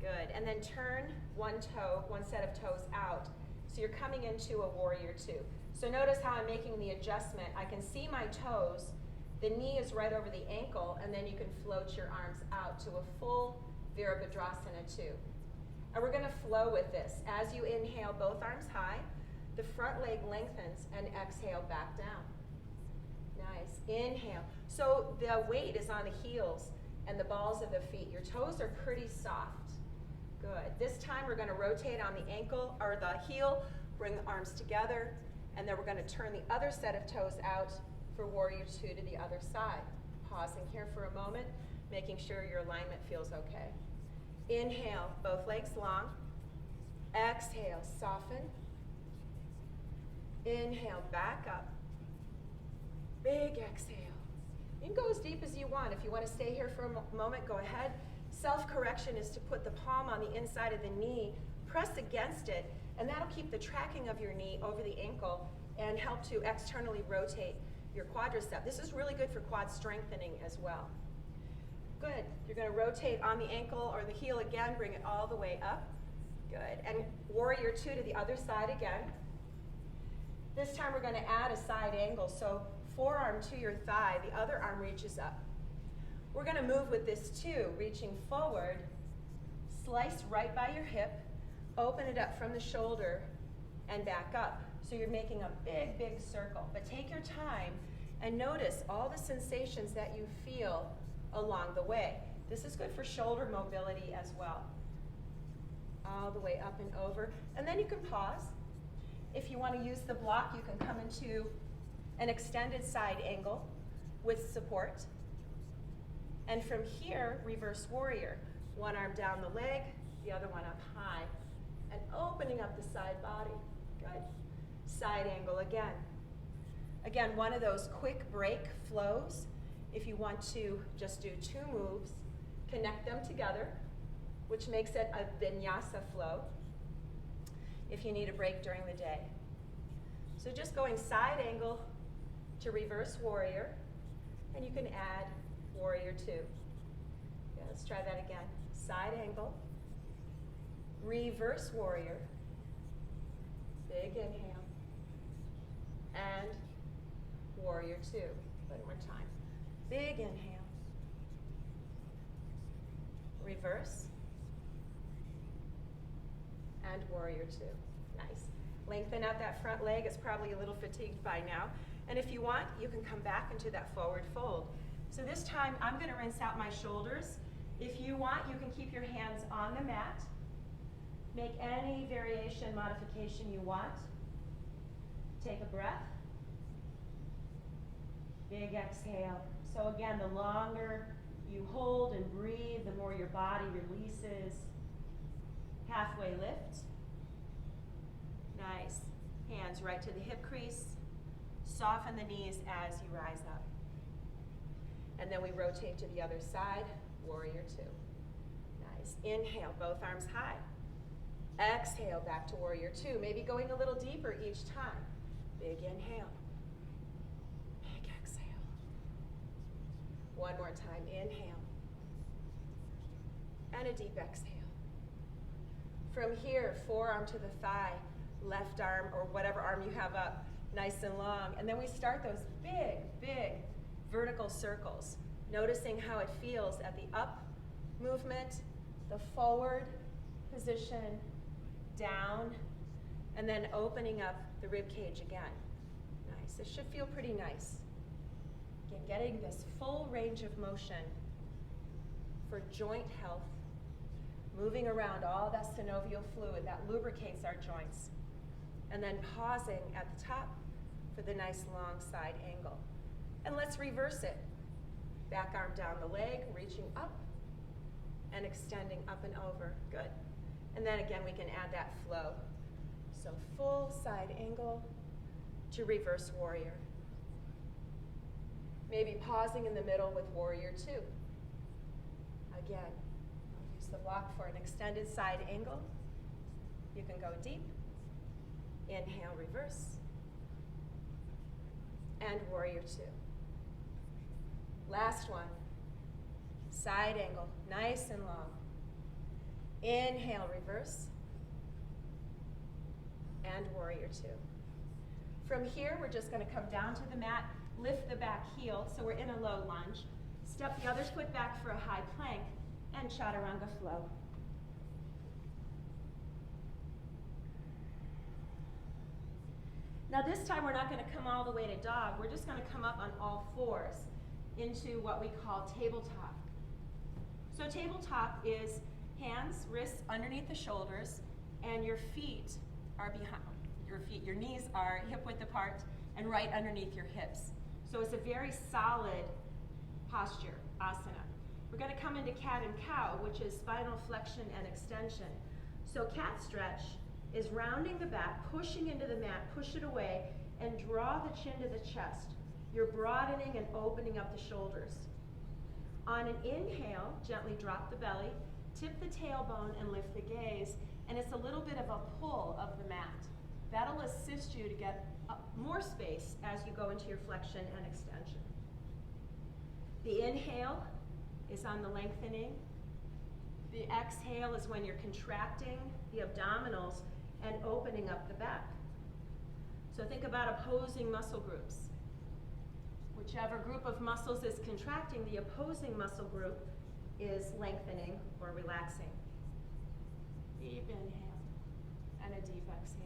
Good. And then turn one set of toes out. So you're coming into a warrior two. So notice how I'm making the adjustment. I can see my toes. The knee is right over the ankle, and then you can float your arms out to a full Virabhadrasana 2. And we're going to flow with this. As you inhale, both arms high, the front leg lengthens, and exhale back down. Nice. Inhale. So the weight is on the heels and the balls of the feet. Your toes are pretty soft. Good. This time we're going to rotate on the ankle or the heel, bring the arms together, and then we're going to turn the other set of toes out for warrior two to the other side. Pausing here for a moment, making sure your alignment feels okay. Inhale, both legs long. Exhale, soften. Inhale, back up. Big exhale. You can go as deep as you want. If you want to stay here for a moment, go ahead. Self-correction is to put the palm on the inside of the knee, press against it, and that'll keep the tracking of your knee over the ankle and help to externally rotate your quadricep. This is really good for quad strengthening as well. Good. You're going to rotate on the ankle or the heel again, bring it all the way up. Good. And warrior two to the other side again. This time we're going to add a side angle. So forearm to your thigh, the other arm reaches up. We're going to move with this too, reaching forward, slice right by your hip, open it up from the shoulder, and back up. So you're making a big, big circle. But take your time and notice all the sensations that you feel along the way. This is good for shoulder mobility as well. All the way up and over. And then you can pause. If you want to use the block, you can come into an extended side angle with support. And from here, reverse warrior. One arm down the leg, the other one up high. And opening up the side body. Good. Side angle again. Again, one of those quick break flows. If you want to just do two moves, connect them together, which makes it a vinyasa flow if you need a break during the day. So just going side angle to reverse warrior, and you can add warrior two. Yeah, let's try that again. Side angle, reverse warrior, big inhale, and warrior two. One more time. Big inhale, reverse, and warrior two. Nice. Lengthen out that front leg. It's probably a little fatigued by now. And if you want, you can come back into that forward fold. So this time, I'm going to rinse out my shoulders. If you want, you can keep your hands on the mat. Make any variation, modification you want. Take a breath. Big exhale. So again, the longer you hold and breathe, the more your body releases. Halfway lift. Nice. Hands right to the hip crease. Soften the knees as you rise up. And then we rotate to the other side, warrior two. Nice. Inhale, both arms high. Exhale, back to warrior two. Maybe going a little deeper each time. Big inhale. Big exhale. One more time, inhale. And a deep exhale. From here, forearm to the thigh, left arm or whatever arm you have up, nice and long. And then we start those big, big vertical circles, noticing how it feels at the up movement, the forward position, down, and then opening up the rib cage again. Nice. This should feel pretty nice. Again, getting this full range of motion for joint health, moving around all that synovial fluid that lubricates our joints, and then pausing at the top for the nice long side angle. And let's reverse it. Back arm down the leg, reaching up and extending up and over. Good. And then again, we can add that flow. So full side angle to reverse warrior. Maybe pausing in the middle with warrior two. Again, the block for an extended side angle. You can go deep. Inhale, reverse. And warrior two. Last one. Side angle, nice and long. Inhale, reverse. And warrior two. From here, we're just going to come down to the mat, lift the back heel, so we're in a low lunge. Step the other foot back for a high plank, and chaturanga flow. Now this time we're not going to come all the way to dog, we're just going to come up on all fours into what we call tabletop. So tabletop is hands, wrists underneath the shoulders, and your feet are behind, your knees are hip width apart and right underneath your hips. So it's a very solid posture, asana. We're going to come into cat and cow, which is spinal flexion and extension. So cat stretch is rounding the back, pushing into the mat, push it away, and draw the chin to the chest. You're broadening and opening up the shoulders. On an inhale, gently drop the belly, tip the tailbone and lift the gaze, and it's a little bit of a pull of the mat. That'll assist you to get more space as you go into your flexion and extension. The inhale is on the lengthening. The exhale is when you're contracting the abdominals and opening up the back. So think about opposing muscle groups. Whichever group of muscles is contracting, the opposing muscle group is lengthening or relaxing. Deep inhale and a deep exhale.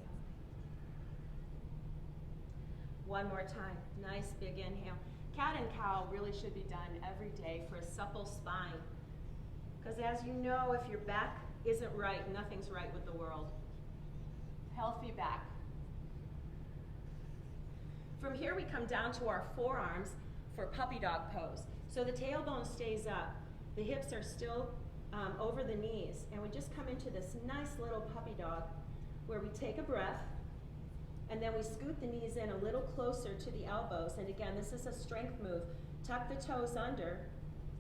One more time, nice big inhale. Cat and cow really should be done every day for a supple spine. Because as you know, if your back isn't right, nothing's right with the world. Healthy back. From here we come down to our forearms for puppy dog pose. So the tailbone stays up, the hips are still over the knees, and we just come into this nice little puppy dog where we take a breath, and then we scoot the knees in a little closer to the elbows. And again, this is a strength move. Tuck the toes under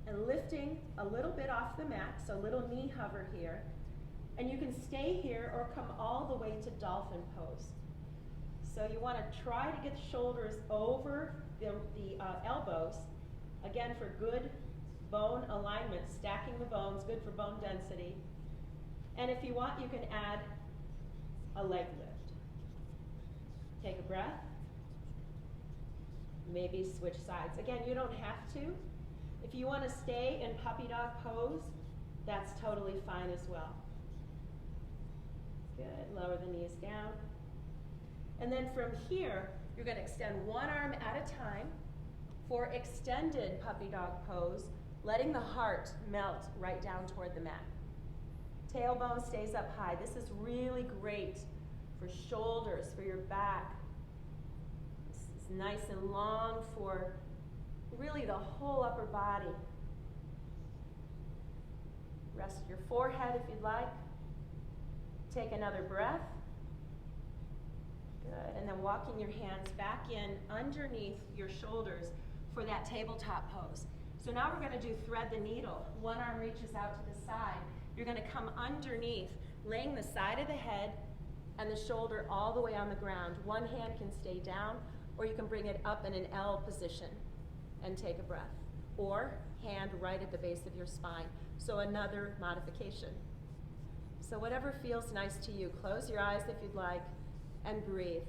and lifting a little bit off the mat, so little knee hover here. And you can stay here or come all the way to dolphin pose. So you want to try to get the shoulders over the elbows, again for good bone alignment, stacking the bones, good for bone density. And if you want, you can add a leg lift. Take a breath. Maybe switch sides. Again, you don't have to. If you want to stay in puppy dog pose, that's totally fine as well. Good, lower the knees down. And then from here, you're going to extend one arm at a time for extended puppy dog pose, letting the heart melt right down toward the mat. Tailbone stays up high. This is really great for shoulders, for your back. This is nice and long for really the whole upper body. Rest your forehead if you'd like. Take another breath. Good, and then walking your hands back in underneath your shoulders for that tabletop pose. So now we're going to do thread the needle. One arm reaches out to the side. You're going to come underneath, laying the side of the head and the shoulder all the way on the ground. One hand can stay down, or you can bring it up in an L position and take a breath. Or hand right at the base of your spine. So another modification. So whatever feels nice to you. Close your eyes if you'd like, and breathe.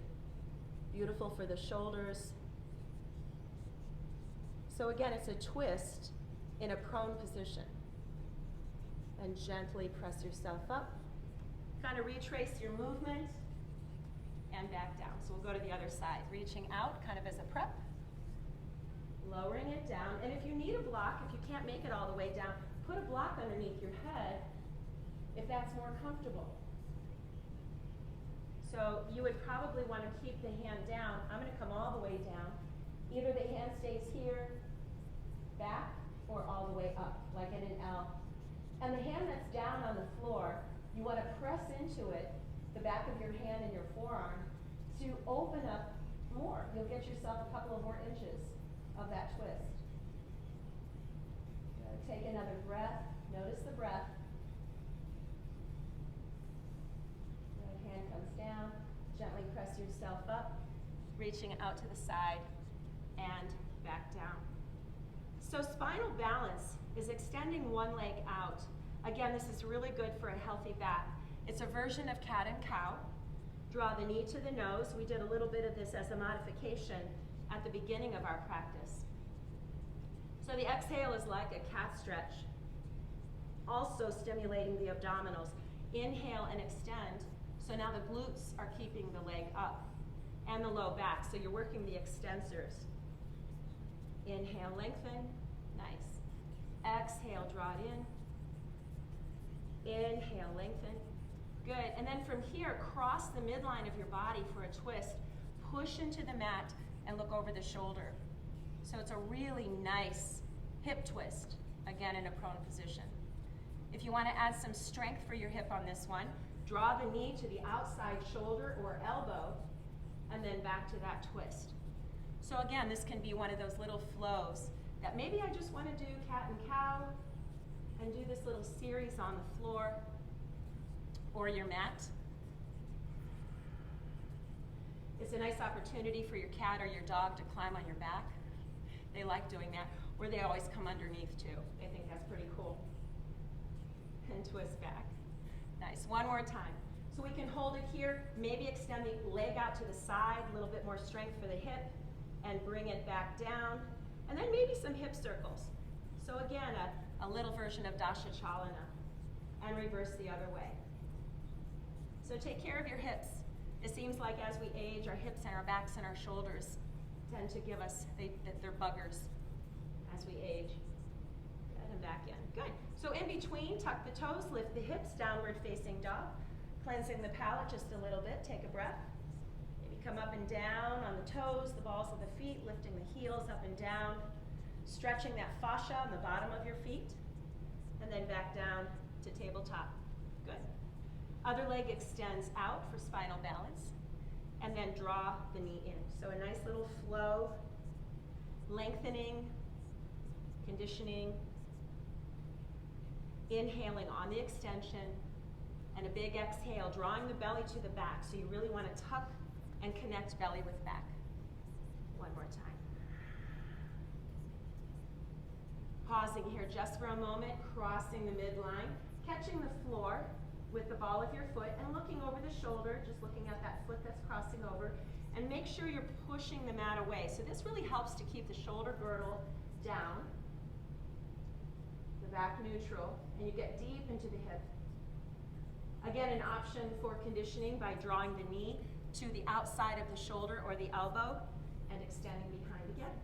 Beautiful for the shoulders. So again, it's a twist in a prone position. And gently press yourself up. Kind of retrace your movement and back down. So we'll go to the other side. Reaching out kind of as a prep. Lowering it down. And if you need a block, if you can't make it all the way down, put a block underneath your head if that's more comfortable. So you would probably want to keep the hand down. I'm going to come all the way down. Either the hand stays here, back, or all the way up, like in an L. And the hand that's down on the floor, you want to press into it, the back of your hand and your forearm, to open up more. You'll get yourself a couple of more inches of that twist. Good. Take another breath. Notice the breath. hand comes down. Gently press yourself up, reaching out to the side and back down. So spinal balance is extending one leg out. Again, this is really good for a healthy back. It's a version of cat and cow. Draw the knee to the nose. We did a little bit of this as a modification at the beginning of our practice. So the exhale is like a cat stretch, also stimulating the abdominals. Inhale and extend. So now the glutes are keeping the leg up and the low back. So you're working the extensors. Inhale, lengthen. Nice. Exhale, draw it in. Inhale, lengthen. Good. And then from here, cross the midline of your body for a twist. Push into the mat and look over the shoulder. So it's a really nice hip twist, again in a prone position. If you want to add some strength for your hip on this one, draw the knee to the outside shoulder or elbow, and then back to that twist. So again, this can be one of those little flows that maybe I just want to do cat and cow and do this little series on the floor or your mat. It's a nice opportunity for your cat or your dog to climb on your back. They like doing that, or they always come underneath too. They think that's pretty cool. And twist back. Nice, one more time. So we can hold it here, maybe extend the leg out to the side, a little bit more strength for the hip, and bring it back down. And then maybe some hip circles. So again, a little version of Dasha Chalana, and reverse the other way. So take care of your hips. It seems like as we age, our hips and our backs and our shoulders tend to give us, they're buggers as we age. Good, and back in. Good. So in between, tuck the toes, lift the hips, downward facing dog. Cleansing the palate just a little bit. Take a breath. Maybe come up and down on the toes, the balls of the feet, lifting the heels up and down. Stretching that fascia on the bottom of your feet. And then back down to tabletop. Good. Other leg extends out for spinal balance. And then draw the knee in. So a nice little flow, lengthening, conditioning, inhaling on the extension, and a big exhale, drawing the belly to the back. So you really want to tuck and connect belly with back. One more time. Pausing here just for a moment, crossing the midline, catching the floor with the ball of your foot and looking over the shoulder, just looking at that foot that's crossing over, and make sure you're pushing the mat away. So this really helps to keep the shoulder girdle down, the back neutral, and you get deep into the hip. Again, an option for conditioning by drawing the knee to the outside of the shoulder or the elbow and extending behind again.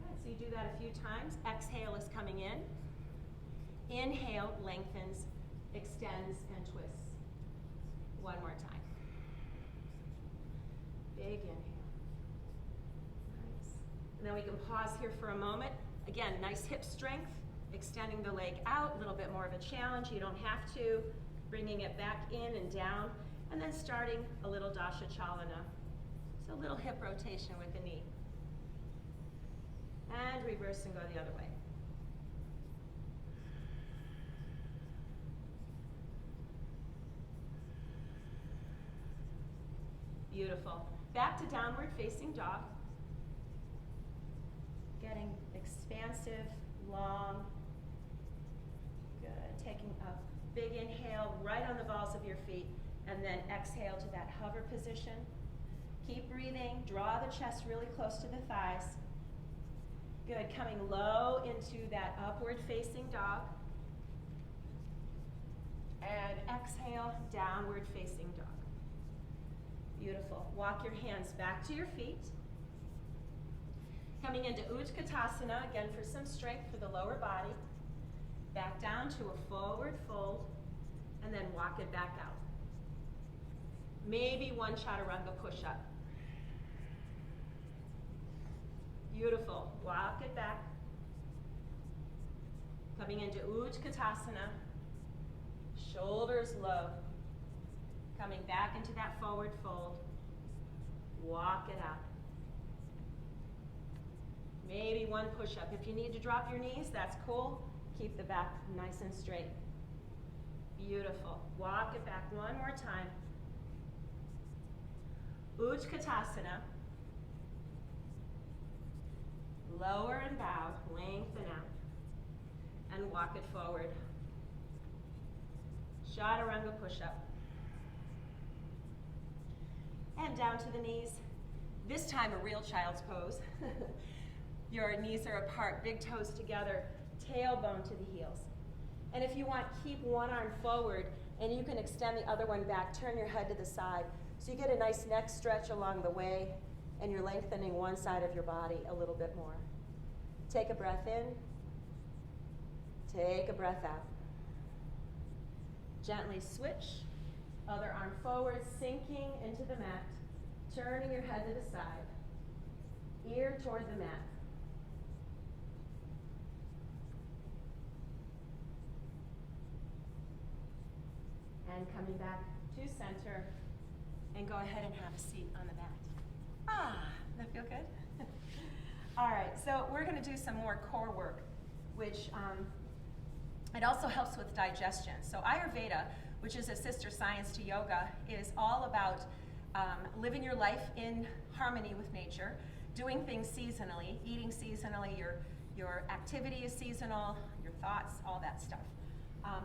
Good, so you do that a few times. Exhale is coming in. Inhale lengthens, extends, and twists. One more time. Big inhale. Nice. And then we can pause here for a moment. Again, nice hip strength, extending the leg out, a little bit more of a challenge. You don't have to. Bringing it back in and down, and then starting a little Dasha Chalana. So a little hip rotation with the knee. And reverse and go the other way. Beautiful. Back to downward facing dog. Getting expansive, long. Good. Taking a big inhale right on the balls of your feet, and then exhale to that hover position. Keep breathing. Draw the chest really close to the thighs. Good. Coming low into that upward facing dog. And exhale, downward facing dog. Beautiful. Walk your hands back to your feet. Coming into Utkatasana, again for some strength for the lower body. Back down to a forward fold, and then walk it back out. Maybe one chaturanga push-up. Beautiful. Walk it back. Coming into Utkatasana. Shoulders low. Coming back into that forward fold. Walk it out. Maybe one push-up. If you need to drop your knees, that's cool. Keep the back nice and straight. Beautiful. Walk it back one more time. Utkatasana. Lower and bow, lengthen out. And walk it forward. Chaturanga push-up. And down to the knees. This time a real child's pose. Your knees are apart, big toes together, tailbone to the heels. And if you want, keep one arm forward, and you can extend the other one back. Turn your head to the side. So you get a nice neck stretch along the way, and you're lengthening one side of your body a little bit more. Take a breath in. Take a breath out. Gently switch. Other arm forward, sinking into the mat. Turning your head to the side. Ear toward the mat. And coming back to center. And go ahead and have a seat on the mat. That feel good? All right, so we're going to do some more core work, which it also helps with digestion. So Ayurveda, which is a sister science to yoga, is all about living your life in harmony with nature, doing things seasonally, eating seasonally, your activity is seasonal, your thoughts, all that stuff.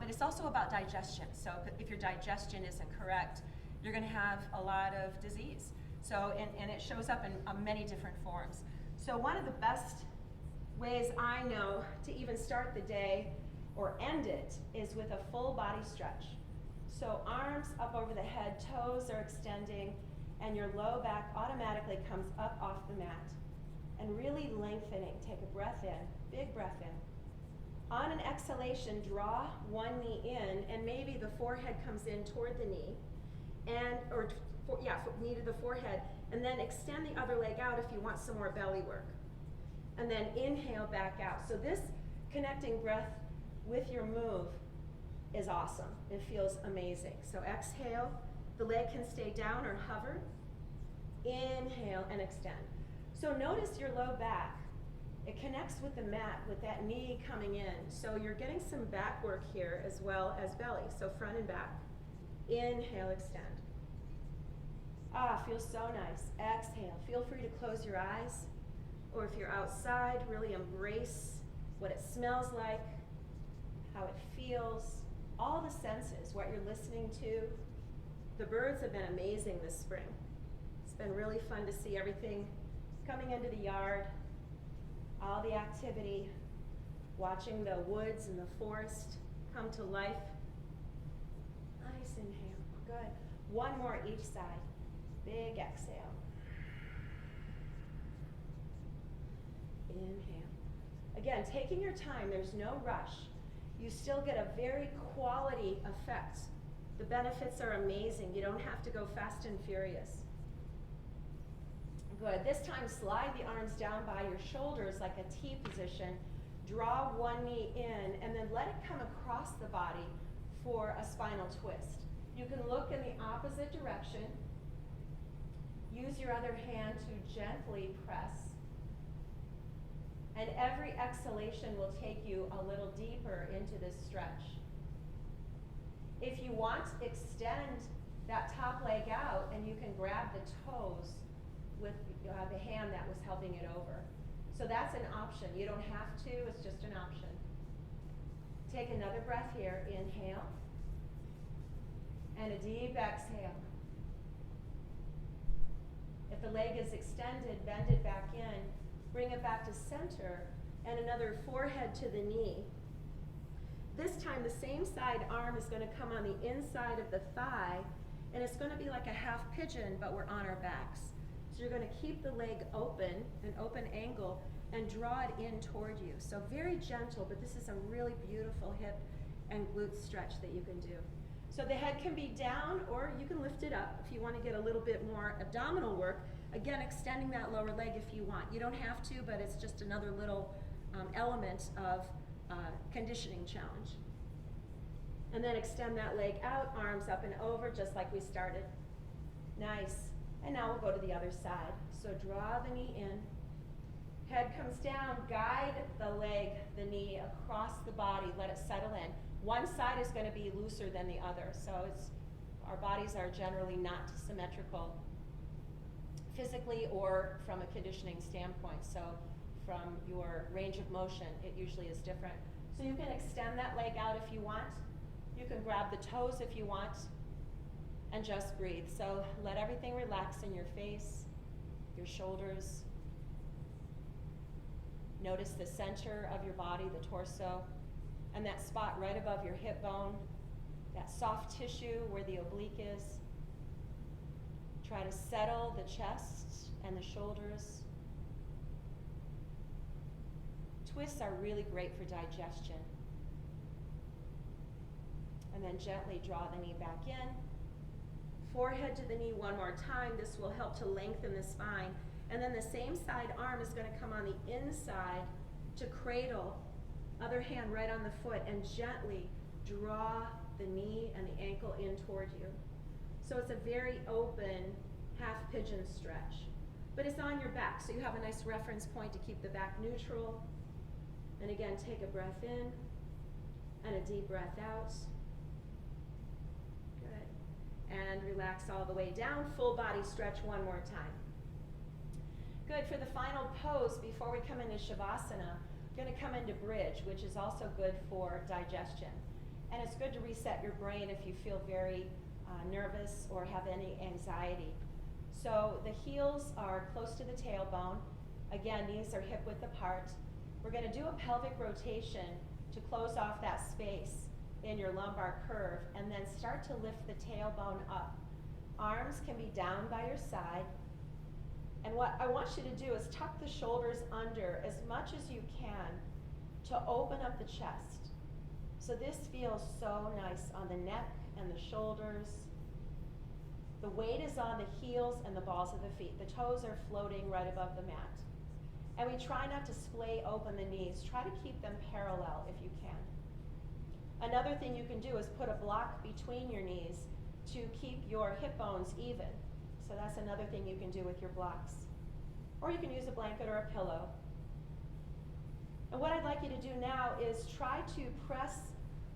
But it's also about digestion. So if your digestion isn't correct, you're going to have a lot of disease. So, and it shows up in many different forms. So one of the best ways I know to even start the day or end it is with a full body stretch. So arms up over the head, toes are extending, and your low back automatically comes up off the mat. And really lengthening. Take a breath in, big breath in. On an exhalation, draw one knee in, and maybe the forehead comes in toward the knee, knee to the forehead, and then extend the other leg out if you want some more belly work. And then inhale back out. So this connecting breath with your move is awesome. It feels amazing. So exhale, the leg can stay down or hover. Inhale and extend. So notice your low back. It connects with the mat with that knee coming in. So you're getting some back work here as well as belly. So front and back. Inhale, extend. Feels so nice. Exhale. Feel free to close your eyes. Or if you're outside, really embrace what it smells like, how it feels, all the senses, what you're listening to. The birds have been amazing this spring. It's been really fun to see everything coming into the yard, all the activity, watching the woods and the forest come to life. Nice inhale. Good. One more each side. Big exhale. Inhale. Again, taking your time, there's no rush. You still get a very quality effect. The benefits are amazing. You don't have to go fast and furious. Good. This time, slide the arms down by your shoulders like a T position. Draw one knee in, and then let it come across the body for a spinal twist. You can look in the opposite direction. Use your other hand to gently press. And every exhalation will take you a little deeper into this stretch. If you want, extend that top leg out, and you can grab the toes with the hand that was helping it over. So that's an option. You don't have to, it's just an option. Take another breath here. Inhale. And a deep exhale. If the leg is extended, bend it back in. Bring it back to center, and another forehead to the knee. This time, the same side arm is going to come on the inside of the thigh, and it's going to be like a half pigeon, but we're on our backs. So you're going to keep the leg open, an open angle, and draw it in toward you. So very gentle, but this is a really beautiful hip and glute stretch that you can do. So the head can be down, or you can lift it up if you want to get a little bit more abdominal work. Again, extending that lower leg if you want. You don't have to, but it's just another little element of conditioning challenge. And then extend that leg out, arms up and over, just like we started. Nice. And now we'll go to the other side. So draw the knee in. Head comes down. Guide the leg, the knee, across the body. Let it settle in. One side is going to be looser than the other. So our bodies are generally not symmetrical. physically or from a conditioning standpoint. So from your range of motion, it usually is different. So you can extend that leg out if you want. You can grab the toes if you want, and just breathe. So let everything relax in your face, your shoulders. Notice the center of your body, the torso, and that spot right above your hip bone, that soft tissue where the oblique is. Try to settle the chest and the shoulders. Twists are really great for digestion. And then gently draw the knee back in. Forehead to the knee one more time. This will help to lengthen the spine. And then the same side arm is going to come on the inside to cradle. Other hand right on the foot, and gently draw the knee and the ankle in toward you. So it's a very open half pigeon stretch. But it's on your back, so you have a nice reference point to keep the back neutral. And again, take a breath in and a deep breath out. Good. And relax all the way down. Full body stretch one more time. Good. For the final pose, before we come into Shavasana, we're going to come into bridge, which is also good for digestion. And it's good to reset your brain if you feel very nervous or have any anxiety. So the heels are close to the tailbone. Again, knees are hip width apart. We're going to do a pelvic rotation to close off that space in your lumbar curve, and then start to lift the tailbone up. Arms can be down by your side. And what I want you to do is tuck the shoulders under as much as you can to open up the chest. So this feels so nice on the neck and the shoulders. The weight is on the heels and the balls of the feet. The toes are floating right above the mat. And we try not to splay open the knees. Try to keep them parallel if you can. Another thing you can do is put a block between your knees to keep your hip bones even. So that's another thing you can do with your blocks. Or you can use a blanket or a pillow. And what I'd like you to do now is try to press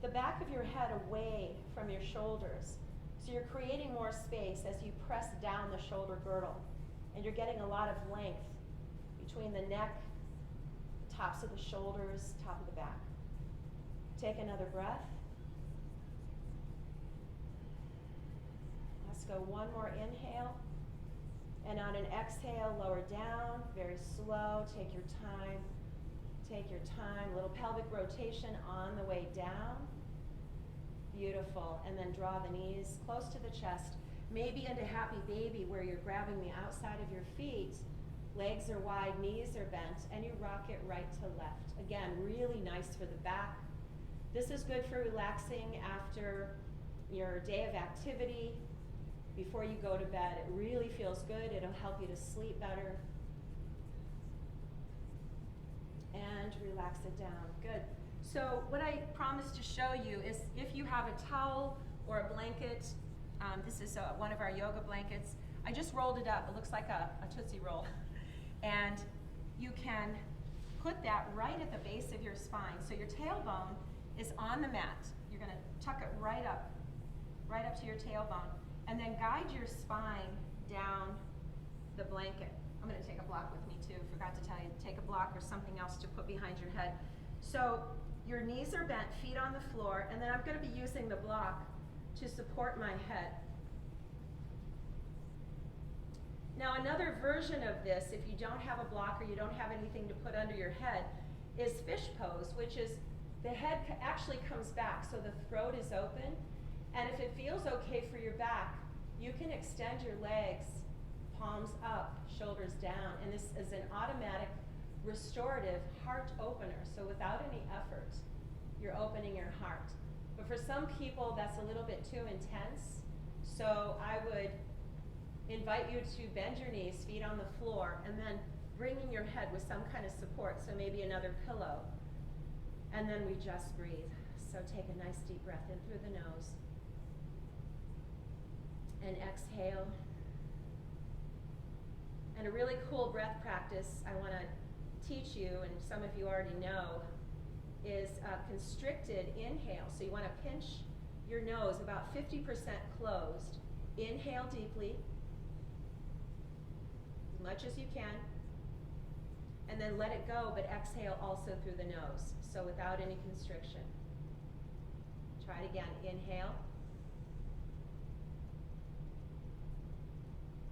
the back of your head away from your shoulders. So you're creating more space as you press down the shoulder girdle. And you're getting a lot of length between the neck, tops of the shoulders, top of the back. Take another breath. Let's go one more inhale. And on an exhale, lower down, very slow. Take your time. Take your time. A little pelvic rotation on the way down. Beautiful. And then draw the knees close to the chest. Maybe into happy baby where you're grabbing the outside of your feet. Legs are wide, knees are bent, and you rock it right to left. Again, really nice for the back. This is good for relaxing after your day of activity, before you go to bed. It really feels good. It'll help you to sleep better. And relax it down. Good. So what I promised to show you is if you have a towel or a blanket, this is one of our yoga blankets. I just rolled it up. It looks like a Tootsie Roll. And you can put that right at the base of your spine. So your tailbone is on the mat. You're going to tuck it right up to your tailbone. And then guide your spine down the blanket. I'm going to take a block with me too. Forgot to tell you, take a block or something else to put behind your head. So your knees are bent, feet on the floor, and then I'm going to be using the block to support my head. Now another version of this, if you don't have a block or you don't have anything to put under your head, is fish pose, which is the head actually comes back, so the throat is open. And if it feels okay for your back, you can extend your legs, palms up, shoulders down, and this is an automatic restorative heart opener. So without any effort, you're opening your heart. But for some people, that's a little bit too intense. So I would invite you to bend your knees, feet on the floor, and then bringing your head with some kind of support, so maybe another pillow. And then we just breathe. So take a nice deep breath in through the nose. And exhale. And a really cool breath practice I want to teach you, and some of you already know, is a constricted inhale. So you want to pinch your nose about 50% closed. Inhale deeply. as much as you can. And then let it go, but exhale also through the nose, so without any constriction. Try it again. Inhale.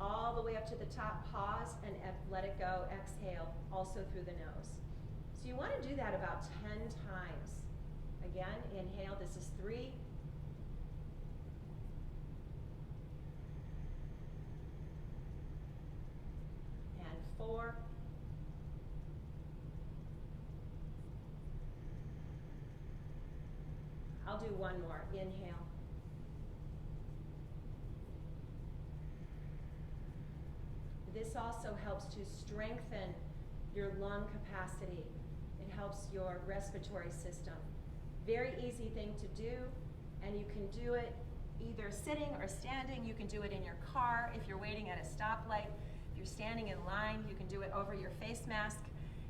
All the way up to the top, pause and let it go. Exhale, also through the nose. So you want to do that about 10 times. Again, inhale. This is 3. And 4. I'll do one more. Inhale. This also helps to strengthen your lung capacity. It helps your respiratory system. Very easy thing to do, and you can do it either sitting or standing. You can do it in your car if you're waiting at a stoplight. If you're standing in line, you can do it over your face mask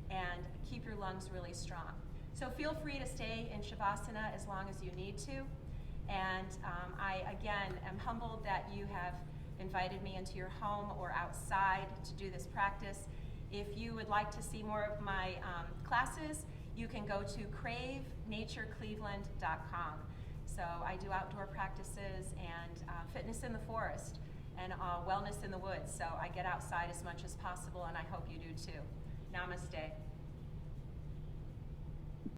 and keep your lungs really strong. So feel free to stay in Shavasana as long as you need to. And I, again, am humbled that you have invited me into your home or outside to do this practice. If you would like to see more of my classes, you can go to cravenaturecleveland.com. So I do outdoor practices and fitness in the forest and wellness in the woods. So I get outside as much as possible, and I hope you do too. Namaste.